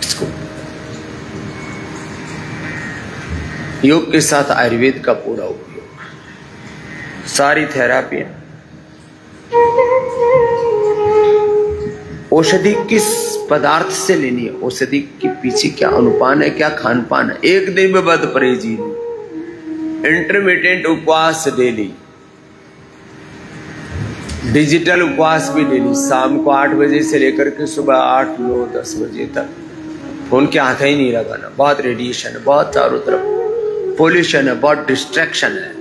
इसको योग के साथ आयुर्वेद का पूरा उपयोग, सारी थेरापियां। औषधि किस पदार्थ से लेनी है, औषधि के पीछे क्या अनुपान है, क्या खान पान है। एक दिन में बद परहेजी, इंटरमिटेंट उपवास डेली, डिजिटल उपवास भी डेली, शाम को 8 बजे से लेकर के सुबह 8, 9, 10 बजे तक फोन के हाथ ही नहीं लगाना। बहुत रेडिएशन है, बहुत चारों तरफ पोल्यूशन है, बहुत डिस्ट्रैक्शन है,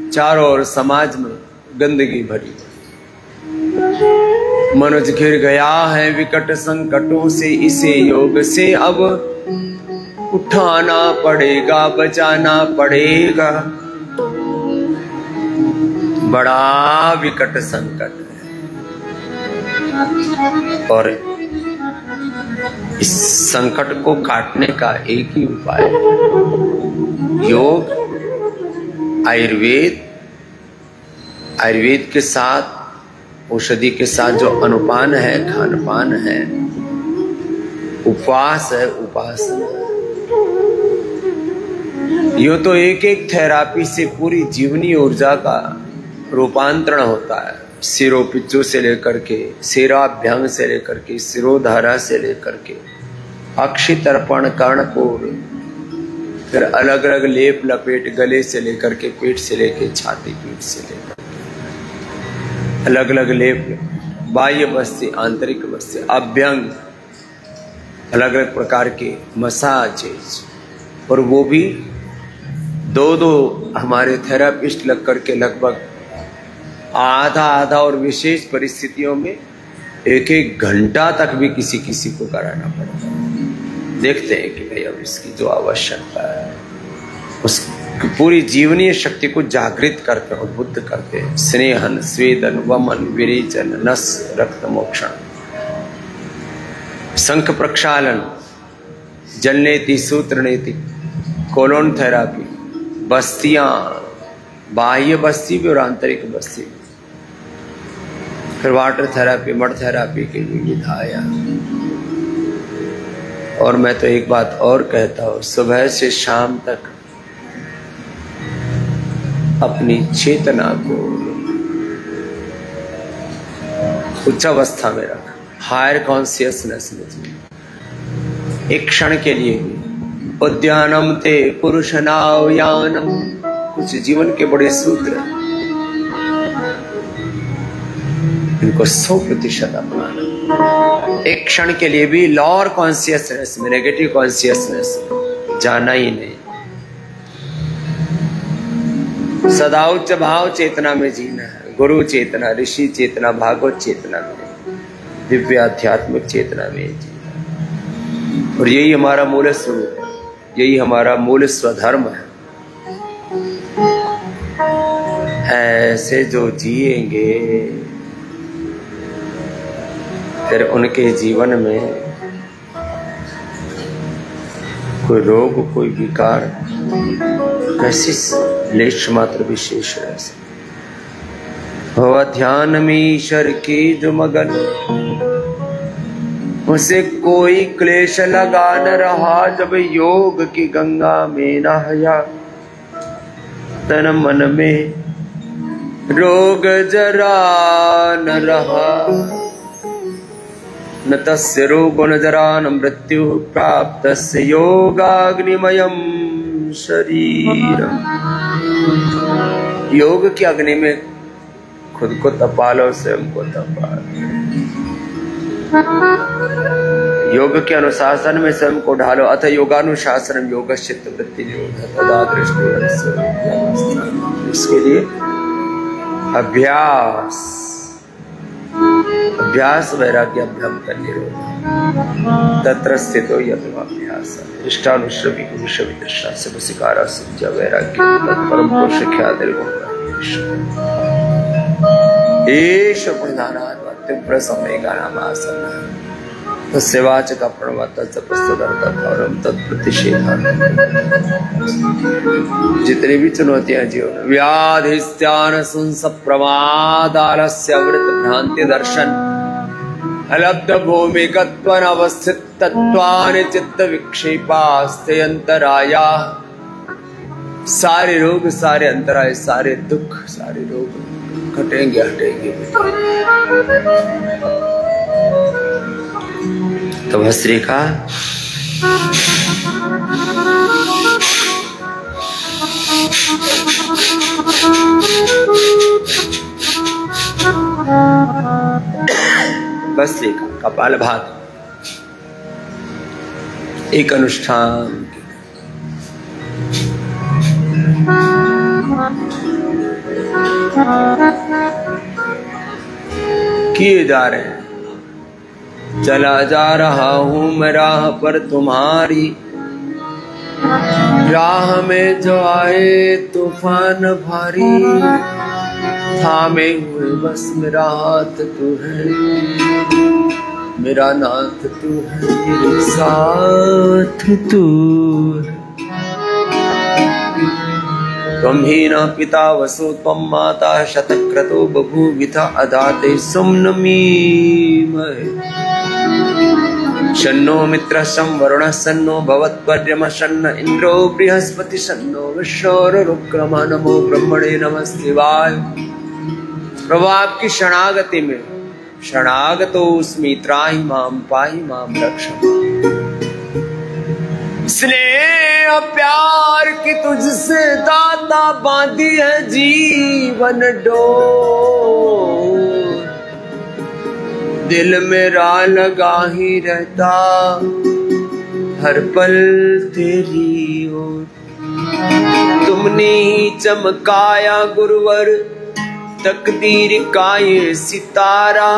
चारों ओर समाज में गंदगी भरी। मनुष्य घिर गया है विकट संकटों से, इसे योग से अब उठाना पड़ेगा, बचाना पड़ेगा। बड़ा विकट संकट है और इस संकट को काटने का एक ही उपाय है योग। आयुर्वेद के साथ, औषधि के साथ जो अनुपान है, खानपान है, उपवास है, उपासना है। यो तो एक एक थेरापी से पूरी जीवनी ऊर्जा का रूपांतरण होता है। सिरोपिच्चू से लेकर के, सिराभ्यंग से लेकर के, सिरोधारा से लेकर के, अक्षि तर्पण, कर्णपूर, फिर अलग अलग लेप लपेट, गले से लेकर के, पेट से लेकर छाती, पीठ से लेकर अलग अलग लेप, बाह्य बस्ती, आंतरिक बस्ती, अभ्यंग, अलग अलग प्रकार के मसाजेज, और वो भी दो हमारे थेरापिस्ट लग करके लगभग आधा और विशेष परिस्थितियों में 1-1 घंटा तक भी किसी को कराना पड़ता है। देखते हैं कि भाई अब इसकी जो आवश्यकता है उस पूरी जीवनीय शक्ति को जागृत करते हैं, उद्बुद्ध करते हैं। स्नेहन, स्वेदन, वमन, विरेचन, नस, रक्त मोक्षण, शंख प्रक्षालन, जलनेति, सूत्रनेति, कोलोन थेरापी, बस्तियां, बाह्य बस्ती भी और आंतरिक बस्ती, फिर वाटर थेरापी, मड थेरापी की विधाया। और मैं तो एक बात और कहता हूं, सुबह से शाम तक अपनी चेतना को उच्च अवस्था में रख, हायर कॉन्शियसनेस में जी। एक क्षण के लिए भी उद्यानम ते पुरुषनावयानम, कुछ जीवन के बड़े सूत्र, इनको 100% अपनाना। एक क्षण के लिए भी लोअर कॉन्शियसनेस में, नेगेटिव कॉन्शियसनेस में जाना ही नहीं। सदा उच्च भाव चेतना में जीना है, गुरु चेतना, ऋषि चेतना, भागवत चेतना में, दिव्य आध्यात्मिक चेतना में जीना। और यही हमारा मूल स्वरूप है, यही हमारा मूल स्वधर्म है। ऐसे जो जिएंगे फिर उनके जीवन में कोई रोग, कोई विकार कैसी लेश मात्र विशेष रह सकता। हो ध्यान में ईश्वर की जो मगन, उसे कोई क्लेश लगा न रहा। जब योग की गंगा में नहाया, तन मन में रोग जरा न रहा। न तस्य रोगो न जरा न मृत्यु प्राप्त तस्य योगाग्निमयम शरीरम। योग की अग्नि में खुद को तपा लो, स्वयं को तपा लो। योग के अनुशासन में स्वयं को ढालो। अथ योगानुशासन योगश्चित्त वृत्ति निरोधः तदा दृष्टि। इसके लिए अभ्यास, अभ्यास वैराग्य अभ्यम कर निरोध तत्र स्थितो यत्वाभ्यास इष्टानुश्रवी विषय दृष्टा से वसिकारा सज्जा वैराग्य तत्परम पुरुष ख्यातिर्गुण एष प्रधानात् तीव्र समय नाम आसन तस्वाच का प्रणवता तत्प्रस्तुतम तत्प्रतिषेधान। जितनी भी चुनौतियां जीवन, व्याधिस्त्यान सुंस प्रमाद आलस्य अमृत भ्रांति दर्शन अलब्ध भूमिकत्वन अवस्थित तत्वानि चित्त विक्षेपास्ते अंतराया। सारे रोग, सारे अंतराय, सारे दुख, सारे रोग घटेंगे, हटेंगे। तो भस्त्रिका भस्त्रिका, कपालभाति, एक अनुष्ठान किए जा रहे हैं। चला जा रहा हूं मैं राह पर तुम्हारी, राह में जो आए तूफान भारी, थामे हुए बस मेरा हाथ तू है, मेरा नाथ तू है, मेरे साथ तू है। त्वं ही न पिता वसु त्वं माता शतक्रतो बभूविथा अदाते सुम्नमीमहे। शन्नो मित्रः शं वरुणः शन्नो भवत्पर्यमः शन्न इंद्रो बृहस्पति शन्नो विश्वरुक्रमः। नमो ब्रह्मणे नमस्तिवाय। प्रभु आपकी शरणागति में शरणागतोऽस्मि, त्राहि मां पाहि मां रक्ष। स्नेह प्यार की तुझसे दाता बांधी है जीवन डोर, दिल मेरा लगा ही रहता हर पल तेरी ओर। तुमने ही चमकाया गुरुवर तकदीर का ये सितारा,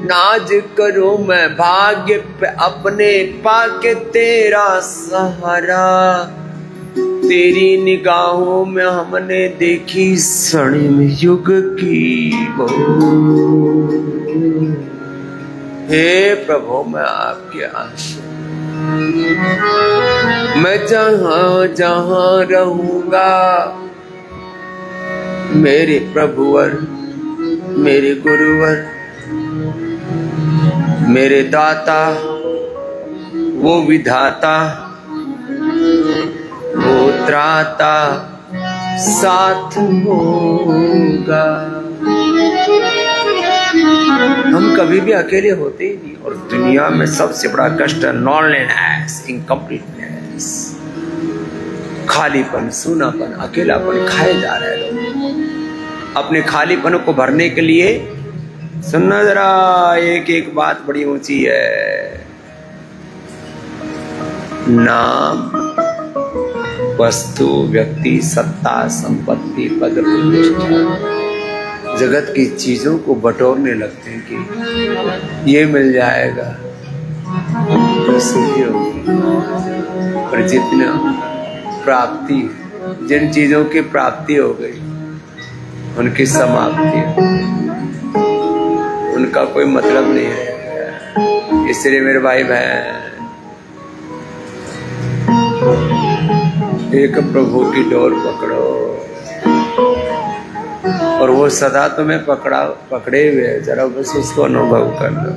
नाज करूं मैं भाग्य पे अपने पाके तेरा सहारा। तेरी निगाहों में हमने देखी स्वर्णिम युग की वो। हे प्रभु मैं आपके आश्रय, मैं जहां जहां रहूंगा मेरे प्रभुवर, मेरे गुरुवर, मेरे दाता, वो विधाता, वो त्राता साथ होगा। हम कभी भी अकेले होते ही नहीं। और दुनिया में सबसे बड़ा कष्ट है लॉनलीनेस, इनकम्प्लीटनेस, खालीपन, सूनापन, अकेलापन खाए जा रहे हैं लोग। अपने खालीपन को भरने के लिए सुनना जरा, एक एक बात बड़ी ऊंची है। नाम, वस्तु, व्यक्ति, सत्ता, संपत्ति, पद, प्रतिष्ठा, जगत की चीजों को बटोरने लगते हैं कि ये मिल जाएगा तो सुखी होगी। पर जितना प्राप्ति, जिन चीजों की प्राप्ति हो गई उनकी समाप्ति, उनका कोई मतलब नहीं है। इसलिए मेरे भाई बहन, एक प्रभु की डोर पकड़ो और वो सदा तुम्हें पकड़े हुए, जरा बस उसको अनुभव कर लो।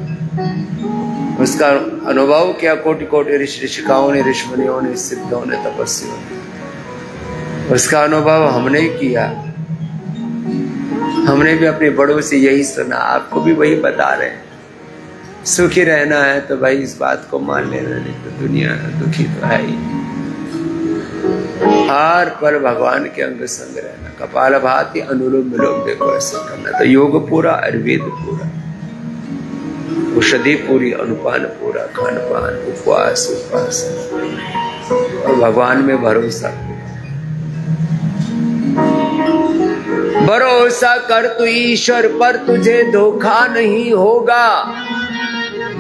उसका अनुभव किया कोटि कोटि ऋषिकाओं ने, ऋषिमुनियों ने, सिद्धों ने, तपस्वियों ने। उसका अनुभव हमने किया। हमने भी अपने बड़ों से यही सुना, आपको भी वही बता रहे हैं। सुखी रहना है तो भाई इस बात को मान लेना, नहीं तो दुनिया दुखी तो है ही। हर पल भगवान के अंग संग रहना, कपालभाति, अनुलोम विलोम देखो ऐसा करना, तो योग पूरा, आयुर्वेद पूरा, औषधि पूरी, अनुपान पूरा, खान पान, उपवास और भगवान में भरोसा। भरोसा कर तू ईश्वर पर, तुझे धोखा नहीं होगा।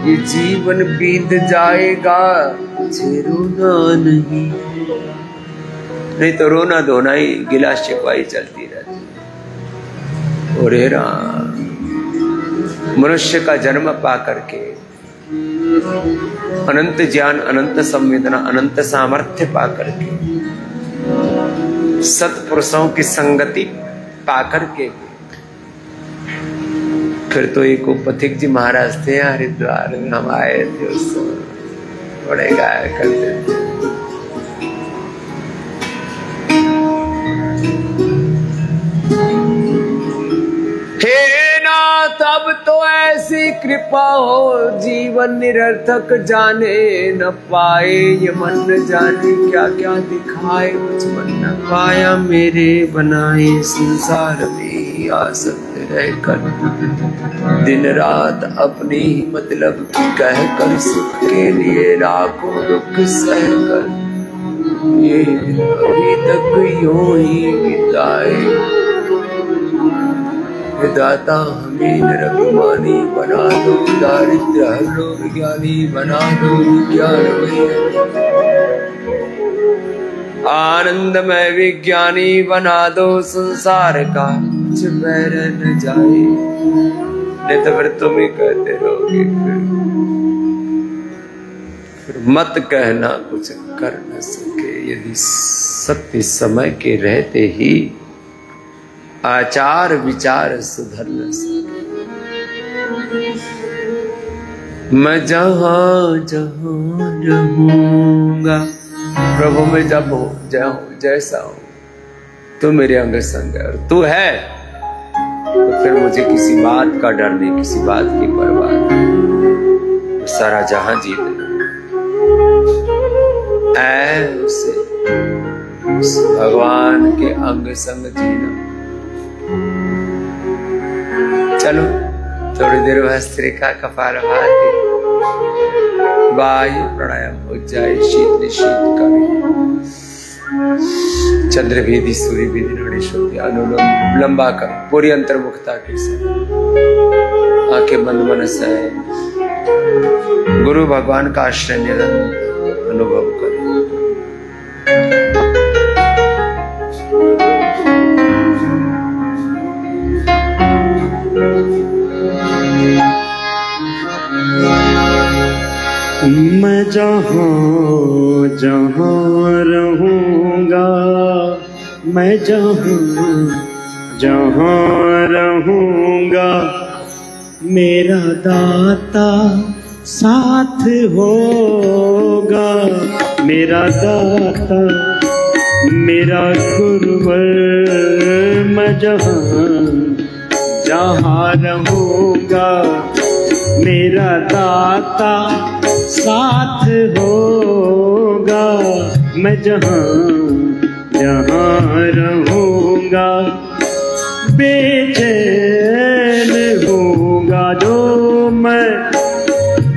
ये जीवन बीत जाएगा, तुझे रोना नहीं तो रोना धोना ही, गिला शिकवाई चलती रहती। और मनुष्य का जन्म पा करके अनंत ज्ञान, अनंत संवेदना, अनंत सामर्थ्य पा करके, सत्पुरुषों की संगति पाकर के, फिर तो एक पथिक जी महाराज थे हरिद्वार में, हम आए थे उस समय, बड़े गाया करते थे। हे नाथ अब तो ऐसी कृपा हो, जीवन निरर्थक जाने न पाए, ये मन न जाने क्या क्या दिखाए, कुछ मन न पाया मेरे बनाए संसार में। ही आसक्त रहकर दिन रात अपनी ही मतलब की कहकर सुख के लिए लाखों दुख सहकर ये अभी तक यूं ही बिताए। दाता हमें नरकमानी बना दो, दारिद्र हरो ज्ञानी बना दो, ज्ञान आनंदमय विज्ञानी बना दो, संसार का कुछ बैर न जाए। नहीं तो फिर तुम ही कहते रहोगे, फिर मत कहना कुछ कर न सके। यदि सत्य समय के रहते ही आचार विचार सुधर न सके। मैं जहां जहां रहूंगा प्रभु, मैं जब हो जैसा हूं तू मेरे अंग संग है और तू है, तो फिर मुझे किसी बात का डर नहीं, किसी बात की परवाह नहीं। सारा जहां जीत ऐसे उस भगवान के अंग संग जीना। चलो थोड़ी देर भस्त्रिका कपालभाति वायु प्राणायाम उज्जाई शीत निशीत करें। चंद्र भेदी सूर्य भेदी नाड़ी शुद्धि अनुलोम लंबा कर पूरी अंतर्मुखता के साथ आंखें बंद मन से गुरु भगवान का आश्रय निरंतर अनुभव करें। मैं जहाँ जहाँ रहूँगा, मैं जहाँ जहाँ रहूँगा, मेरा दाता साथ होगा। मेरा दाता मेरा गुरुवर, मैं जहाँ जहाँ रहूँगा, मेरा दाता साथ होगा। मैं जहाँ जहाँ रहूँगा, बेचैन होगा जो मैं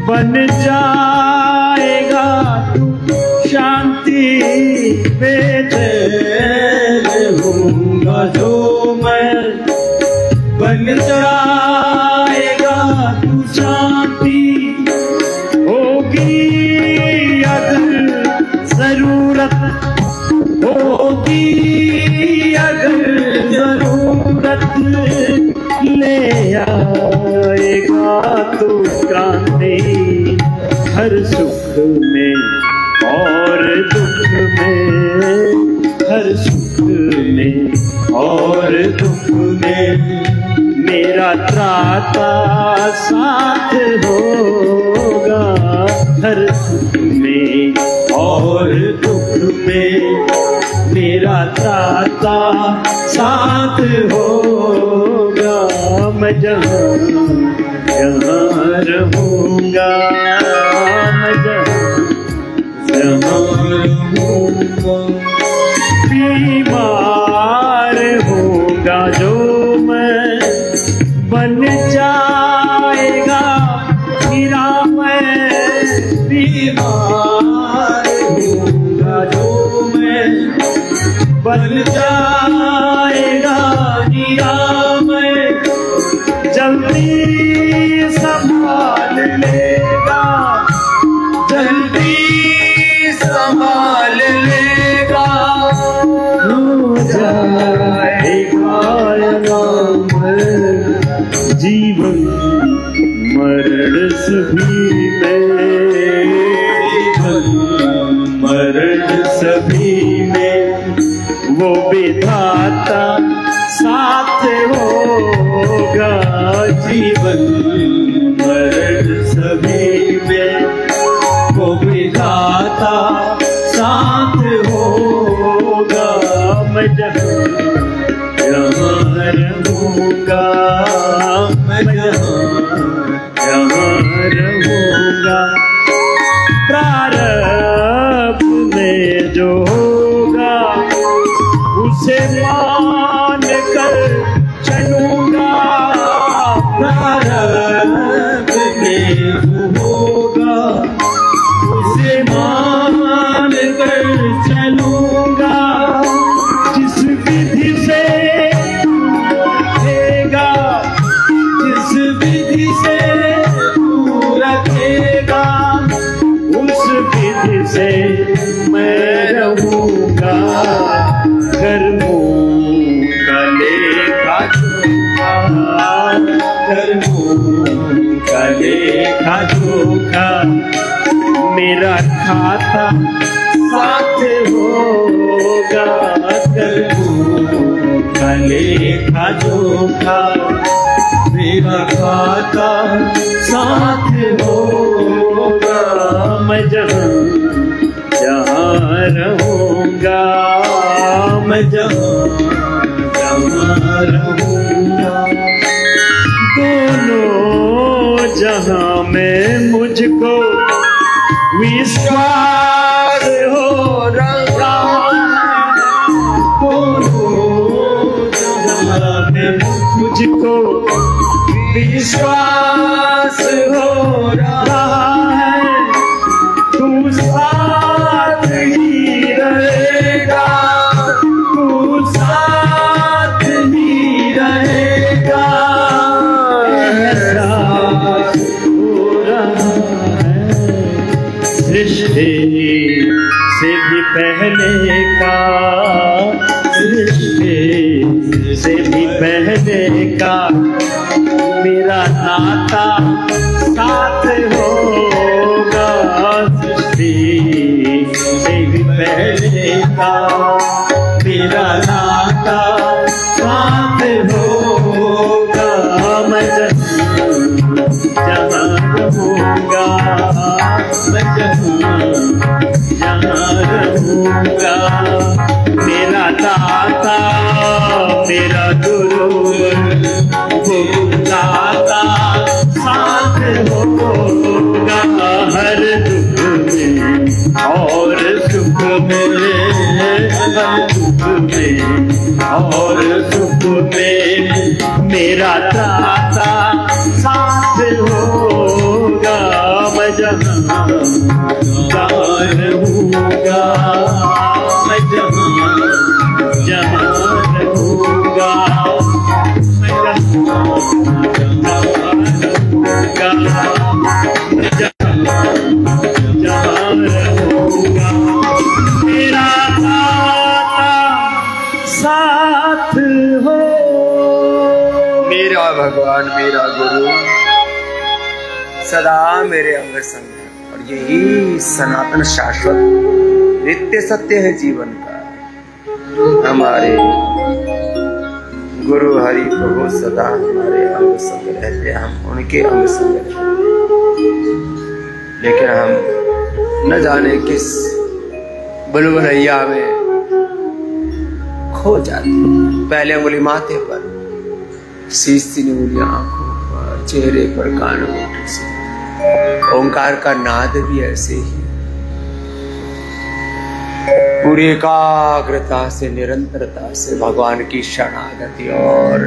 बन जाएगा तू शांति। बेचैन होगा जो मैं बन जाएगा तू शांति। जरूरत होगी अगर जरूरत ले आएगा तो क्रांति। हर सुख में और दुख में, हर सुख में और दुख में, मेरा त्राता साथ होगा। हर सुख में और दुख में, मेरा त्राता साथ होगा। मैं जहाँ जहाँ रहूँगा, मैं जहाँ रहूँगा, बीमार होगा जो मैं बन जाएगा मेरा। मैं बीमार होगा जो मैं बन जाएगा मेरा। मैं जल्दी संभाल लेगा, जल्दी संभाल लेगा। हो जाएगा जीवन मरण सभी में, मरण सभी में, वो विधाता साथ होगा। जीवन मरण सभी में, वो विधाता साथ होगा। मैं जहाँ जहाँ रहूँगा, मैं जहाँ रहूँगा, प्रारब्ध में जो होगा उसे मान कर चलूँगा। खाता साथ होगा, कल का लेखा जोखा मेरा खाता साथ होगा। मैं जहाँ जहाँ रहूँगा, मैं जहाँ जहाँ रहूँगा, दोनों जहाँ में मुझको विश्वास हो रहा है, दोनों जहाँ में मुझको विश्वास हो रहा है। तू साथ ही रहेगा, तू साथ ही रहेगा, ऐसा हो रहा है। सृष्टि से भी पहले का, सृष्टि से भी पहले का मेरा नाता साथ होगा। सृष्टि से भी पहले का मेरा नाता साथ होगा। मैं जहाँ रहूँगा, मैं जहाँ रहूँगा, मेरा दाता मेरा गुरु वो दाता साथ होगा। हर दुख में और सुख में, हर दुख में और सुख में मेरा दाता साथ होगा। मैं जहाँ रहूँगा, मैं जहाँ जहाँ रहूँगा, मैं जहाँ जहाँ रहूँगा, मेरा दाता साथ हो। मेरा भगवान मेरा गुरु सदा मेरे अंग संग है, और यही सनातन शाश्वत नित्य सत्य है जीवन का। हमारे गुरु हरि प्रभु सदा हमारे अंग संग रहते, हम उनके अंग संग रहते, लेकिन हम न जाने किस बुलबुलैया में खो जाते। पहले उंगली माथे पर, शीश 3 उंगलियां आंखों पर, चेहरे पर कान से। ओंकार का नाद भी ऐसे ही पूरी एकाग्रता से, निरंतरता से भगवान की शरणागति और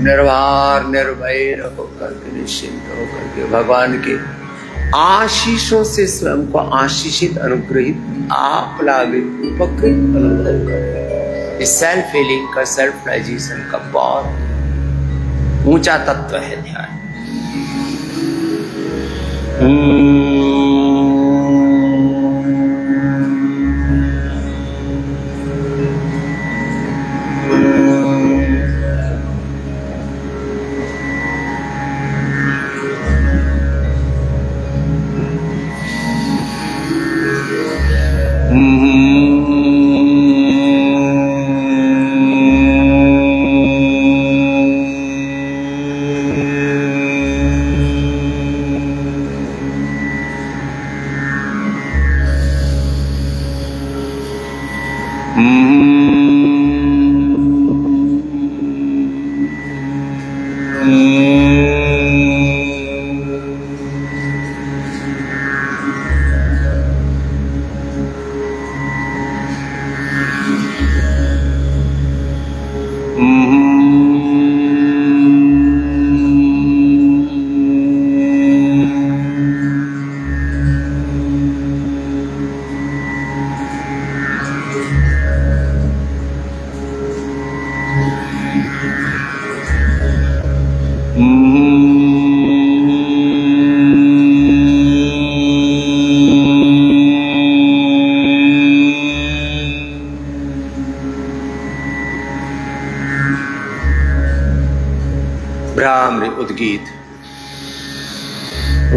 निर्भर निर्भय होकर के, निश्चिंत होकर के भगवान के आशीषों से स्वयं को आशीषित, अनुग्रहित, आप लाभित, उपकृत अनुभव करें। इस सेल्फ हीलिंग का, सेल्फ राइजेशन का बहुत ऊंचा तत्व है ध्यान। भ्रामरी उद्गीत। ओ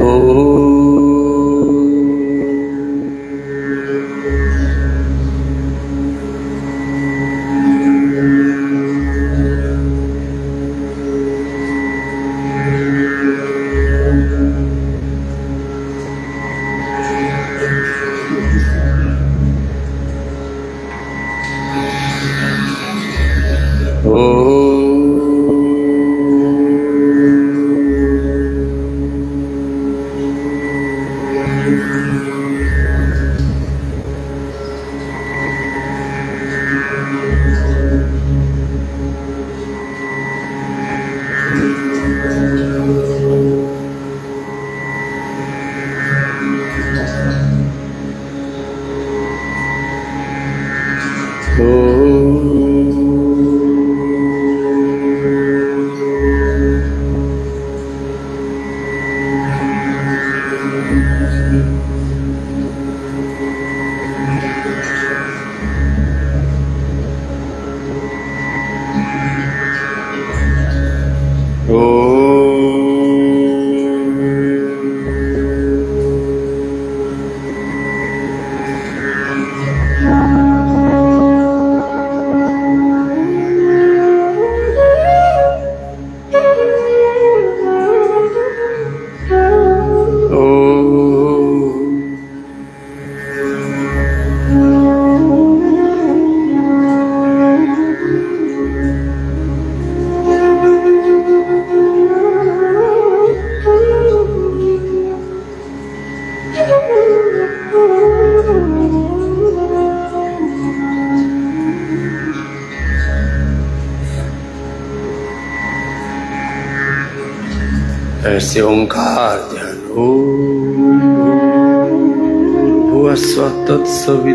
ऐसे ओंकार ध्यान भुवस्व तत्सवितुर्वरेण्यं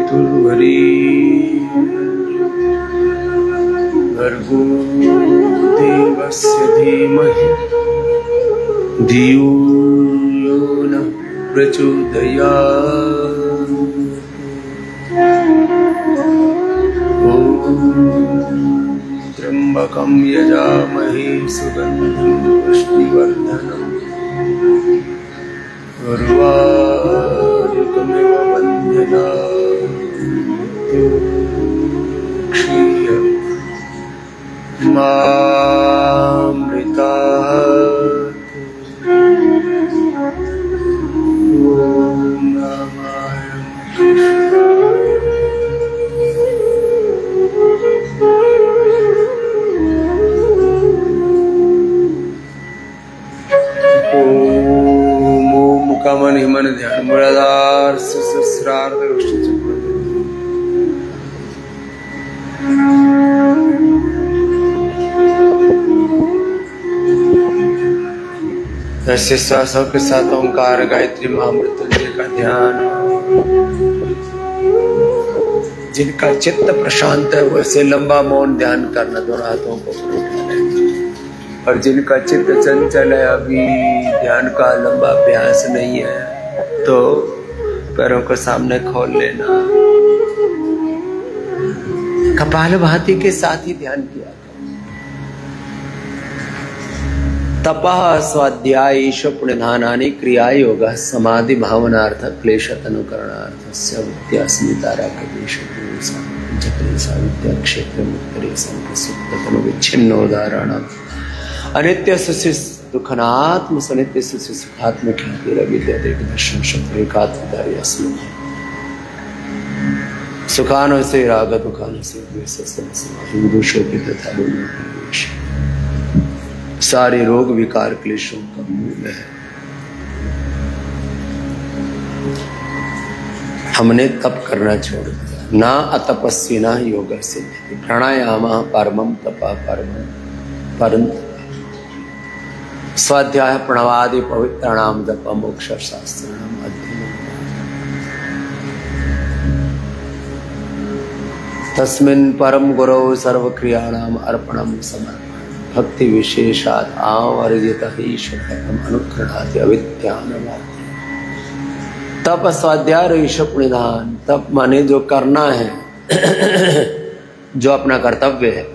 देवस्य धीमहि धियो यो नः प्रचोदयात्। त्र्यंबकं यजामहे सुगन्धिं पुष्टिवर्धनम् उर्वारुकमिव वन्दनामृत्युक्षीय मामृतात्। ॐ रामाय मन हिमन ध्यान मूलाधार सहस्रार्ध ऐसे श्वासों के साथ ओंकार गायत्री महामृत्युंजय का ध्यान। जिनका चित्त प्रशांत है वैसे लंबा मौन ध्यान करना, दोनों हाथों को और जिनका चित्त चंचल है, अभी ध्यान का लंबा अभ्यास नहीं है, तो पैरों को सामने खोल लेना। कपालभाति के साथ ही ध्यान किया। तपः स्वाध्याय पुण्यधानानि क्रिया योग समाधि भावनार्थ क्लेश अनुकरणार्थस्य विद्यास्मितारा कदेश विद्या क्षेत्र मुक्तरे संप्रसुप्ततनु विच्छिन्नोदाहरण अनित्य सुसि दुखनात्म सनित्य सुसि सुखात्म ख्याति विद्या देख दर्शन शक्ति एकात्मता श्लोक। सुखानो से राग दुखानो से द्वेष समाधि तथा सारे रोग विकार क्लेशों का मूल है। हमने तप करना छोड़ दिया। ना अतपस्वी ना योग सिद्धि प्राणायाम परमम तपा परम स्वाध्याय प्रणवादि पवित्राणाम जप मोक्ष शास्त्राणाम अध्ययन तस्मिन् परम गुरौ सर्वक्रियाणाम अर्पणम समर्पणम् भक्ति विशेषात् आवर्जित ही शतम अनुकृणाति अविद्यानवाद। तप स्वाध्याय ऋषभ निधान। तप माने जो करना है जो अपना कर्तव्य है,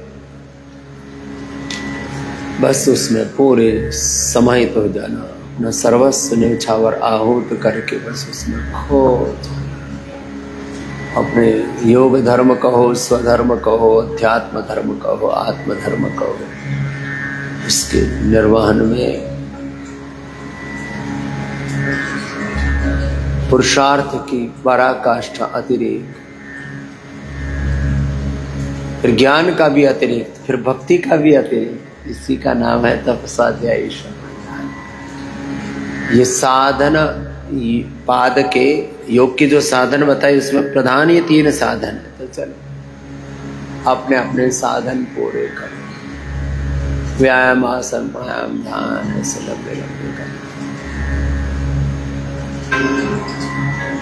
बस उसमें पूरे समाहित हो जाना, अपना सर्वस्व न्यौछावर आहूत करके बस उसमें खो जाना। अपने योग धर्म कहो, स्वधर्म कहो, अध्यात्म धर्म कहो, आत्मधर्म कहो, इसके निर्वहन में पुरुषार्थ की पराकाष्ठा अतिरेक फिर ज्ञान का भी अतिरिक्त, फिर भक्ति का भी अतिरिक्त। इसी का नाम है तपस्वाध्याय ईश्वर। ये साधन, पाद के योग के जो साधन बताए उसमें प्रधान ये 3 साधन है। तो चलो अपने अपने साधन पूरे करो। व्यायाम, आसन, प्राणायाम, ध्यान, ऐसे लंबे लंबे करो।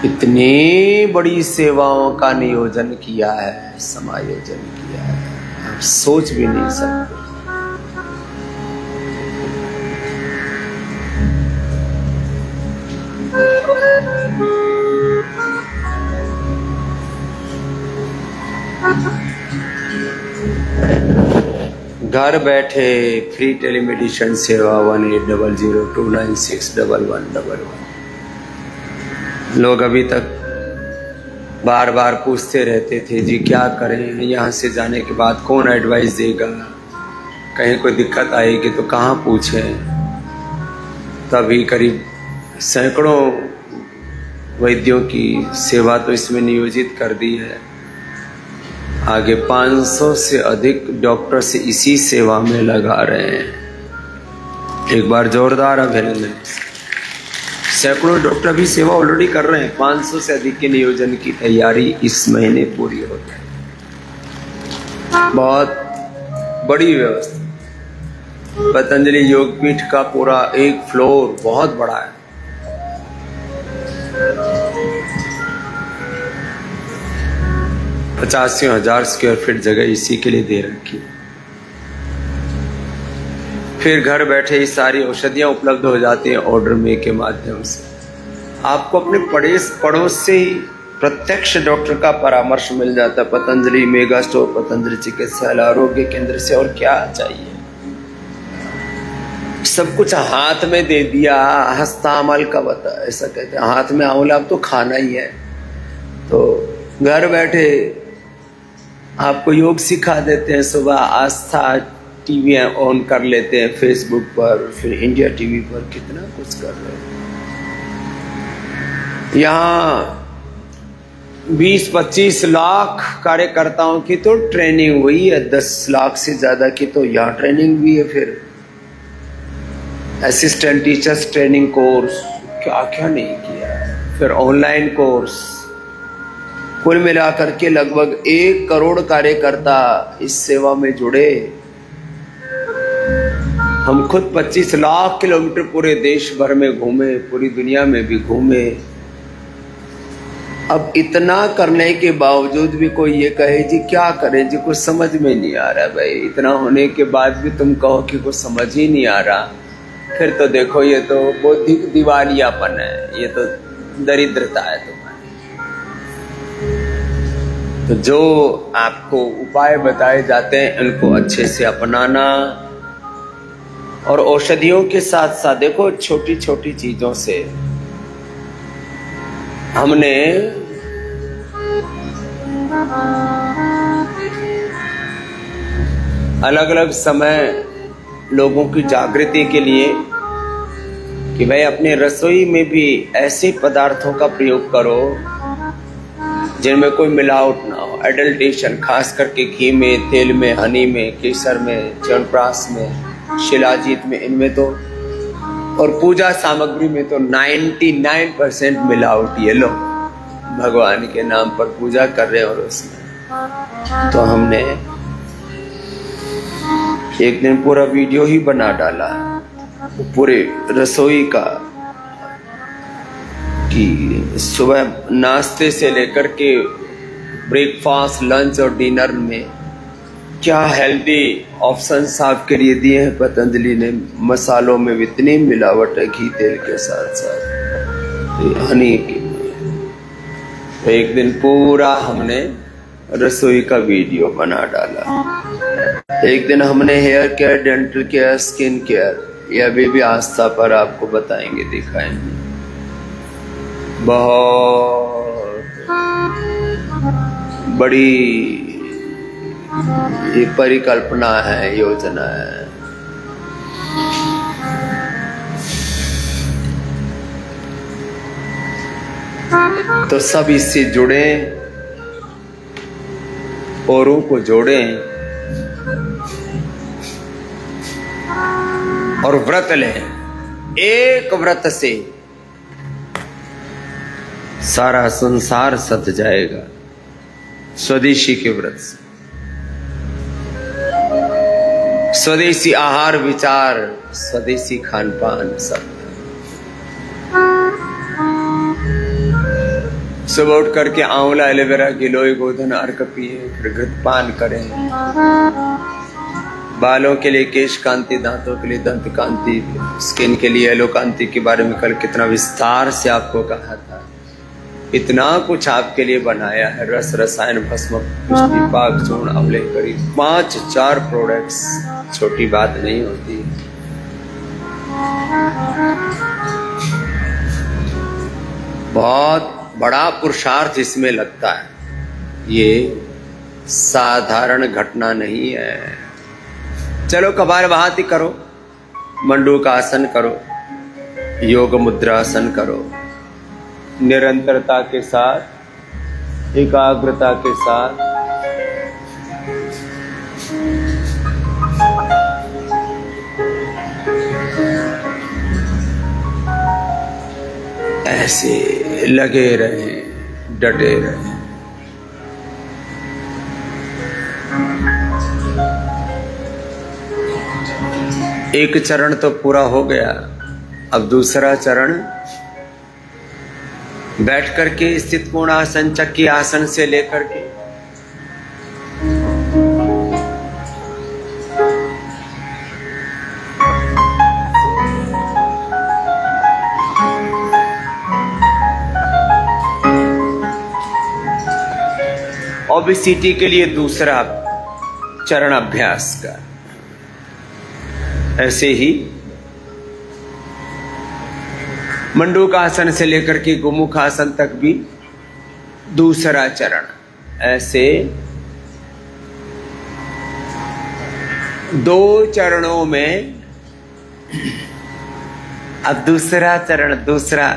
इतनी बड़ी सेवाओं का नियोजन किया है, समायोजन किया है, आप सोच भी नहीं सकते। घर बैठे फ्री टेलीमेडिसिन सेवा 180029611111। लोग अभी तक बार बार पूछते रहते थे जी क्या करें, यहाँ से जाने के बाद कौन एडवाइस देगा, कहीं कोई दिक्कत आएगी तो कहाँ पूछें। तभी करीब सैकड़ों वैद्यों की सेवा तो इसमें नियोजित कर दी है। आगे 500 से अधिक डॉक्टर से इसी सेवा में लगा रहे हैं। एक बार जोरदार अभिनंदन। सैकड़ों डॉक्टर भी सेवा ऑलरेडी कर रहे हैं। 500 से अधिक के नियोजन की तैयारी इस महीने पूरी हो गई। बहुत बड़ी व्यवस्था। पतंजलि योगपीठ का पूरा एक फ्लोर बहुत बड़ा है। पचासी 1000 स्क्वायर फीट जगह इसी के लिए दे रखी। फिर घर बैठे ही सारी औषधियां उपलब्ध हो जाती हैं ऑर्डर में के माध्यम से। आपको अपने पड़ोस से ही प्रत्यक्ष डॉक्टर का परामर्श मिल जाता है। पतंजलि मेगा स्टोर, पतंजलि चिकित्सालय, आरोग्य केंद्र से और क्या चाहिए। सब कुछ हाथ में दे दिया। हस्तामल का बता, ऐसा कहते हैं, हाथ में आंवला अब तो खाना ही है। तो घर बैठे आपको योग सिखा देते हैं। सुबह आस्था टीवी ऑन कर लेते हैं, फेसबुक पर, फिर इंडिया टीवी पर, कितना कुछ कर रहे हैं। यहाँ 20-25 लाख कार्यकर्ताओं की तो ट्रेनिंग हुई है। 10 लाख से ज्यादा की तो यहाँ ट्रेनिंग भी है। फिर असिस्टेंट टीचर्स ट्रेनिंग कोर्स, क्या क्या नहीं किया। फिर ऑनलाइन कोर्स। कुल मिलाकर के लगभग 1 करोड़ कार्यकर्ता इस सेवा में जुड़े। हम खुद 25 लाख किलोमीटर पूरे देश भर में घूमे, पूरी दुनिया में भी घूमे। अब इतना करने के बावजूद भी कोई ये कहे जी क्या करें जी, कुछ समझ में नहीं आ रहा। भाई इतना होने के बाद भी तुम कहो कि कुछ समझ ही नहीं आ रहा, फिर तो देखो ये तो बौद्धिक दिवालियापन है, ये तो दरिद्रता है तुम्हारी। तो जो आपको उपाय बताए जाते हैं उनको अच्छे से अपनाना। और औषधियों के साथ साथ देखो छोटी छोटी चीजों से हमने अलग अलग समय लोगों की जागृति के लिए कि भाई अपने रसोई में भी ऐसे पदार्थों का प्रयोग करो जिनमें कोई मिलावट ना हो। एडल्ट्रेशन, खास करके घी में, तेल में, हनी में, केसर में, च्यवनप्राश में, शिलाजीत में, इनमें तो, और पूजा सामग्री में तो 99% मिलावट। ये लो भगवान के नाम पर पूजा कर रहे हैं और उसमें तो हमने एक दिन पूरा वीडियो ही बना डाला पूरे रसोई का कि सुबह नाश्ते से लेकर के ब्रेकफास्ट, लंच और डिनर में क्या हेल्दी ऑप्शंस आपके लिए दिए हैं पतंजलि ने। मसालों में भी इतनी मिलावट है, घी तेल के साथ साथ हनी की। तो एक दिन पूरा हमने रसोई का वीडियो बना डाला। एक दिन हमने hair care, dental care, skin care, यह भी आस्था पर आपको बताएंगे, दिखाएंगे। बहुत बड़ी ये परिकल्पना है, योजना है। तो सब इससे जुड़े। औरों को जोड़ें और व्रत लें। एक व्रत से सारा संसार सत जाएगा, स्वदेशी के व्रत से। स्वदेशी आहार विचार, स्वदेशी खान पान, सब। सुबह उठ करके आंवला एलोवेरा गिलोय गोधन अर्क पिए, फिर घृत पान करें। बालों के लिए केश कांति, दांतों के लिए दंत कांति, स्किन के लिए एलो कांति के बारे में कल कितना विस्तार से आपको कहा था। इतना कुछ आपके लिए बनाया है। रस रसायन भस्म पुष्टि पाक चूर्ण अमले करी 5-4 प्रोडक्ट्स, छोटी बात नहीं होती। बहुत बड़ा पुरुषार्थ इसमें लगता है। ये साधारण घटना नहीं है। चलो कपालभाति करो, मंडूकासन करो, योग मुद्रासन करो, निरंतरता के साथ, एकाग्रता के साथ। ऐसे लगे रहे, डटे रहे। एक चरण तो पूरा हो गया, अब दूसरा चरण बैठ करके स्थित पूर्ण आसन, चक्की आसन से लेकर के ओबेसिटी के लिए दूसरा चरण अभ्यास का। ऐसे ही मंडूकासन से लेकर के गोमुखासन तक भी दूसरा चरण। ऐसे 2 चरणों में अब दूसरा चरण, दूसरा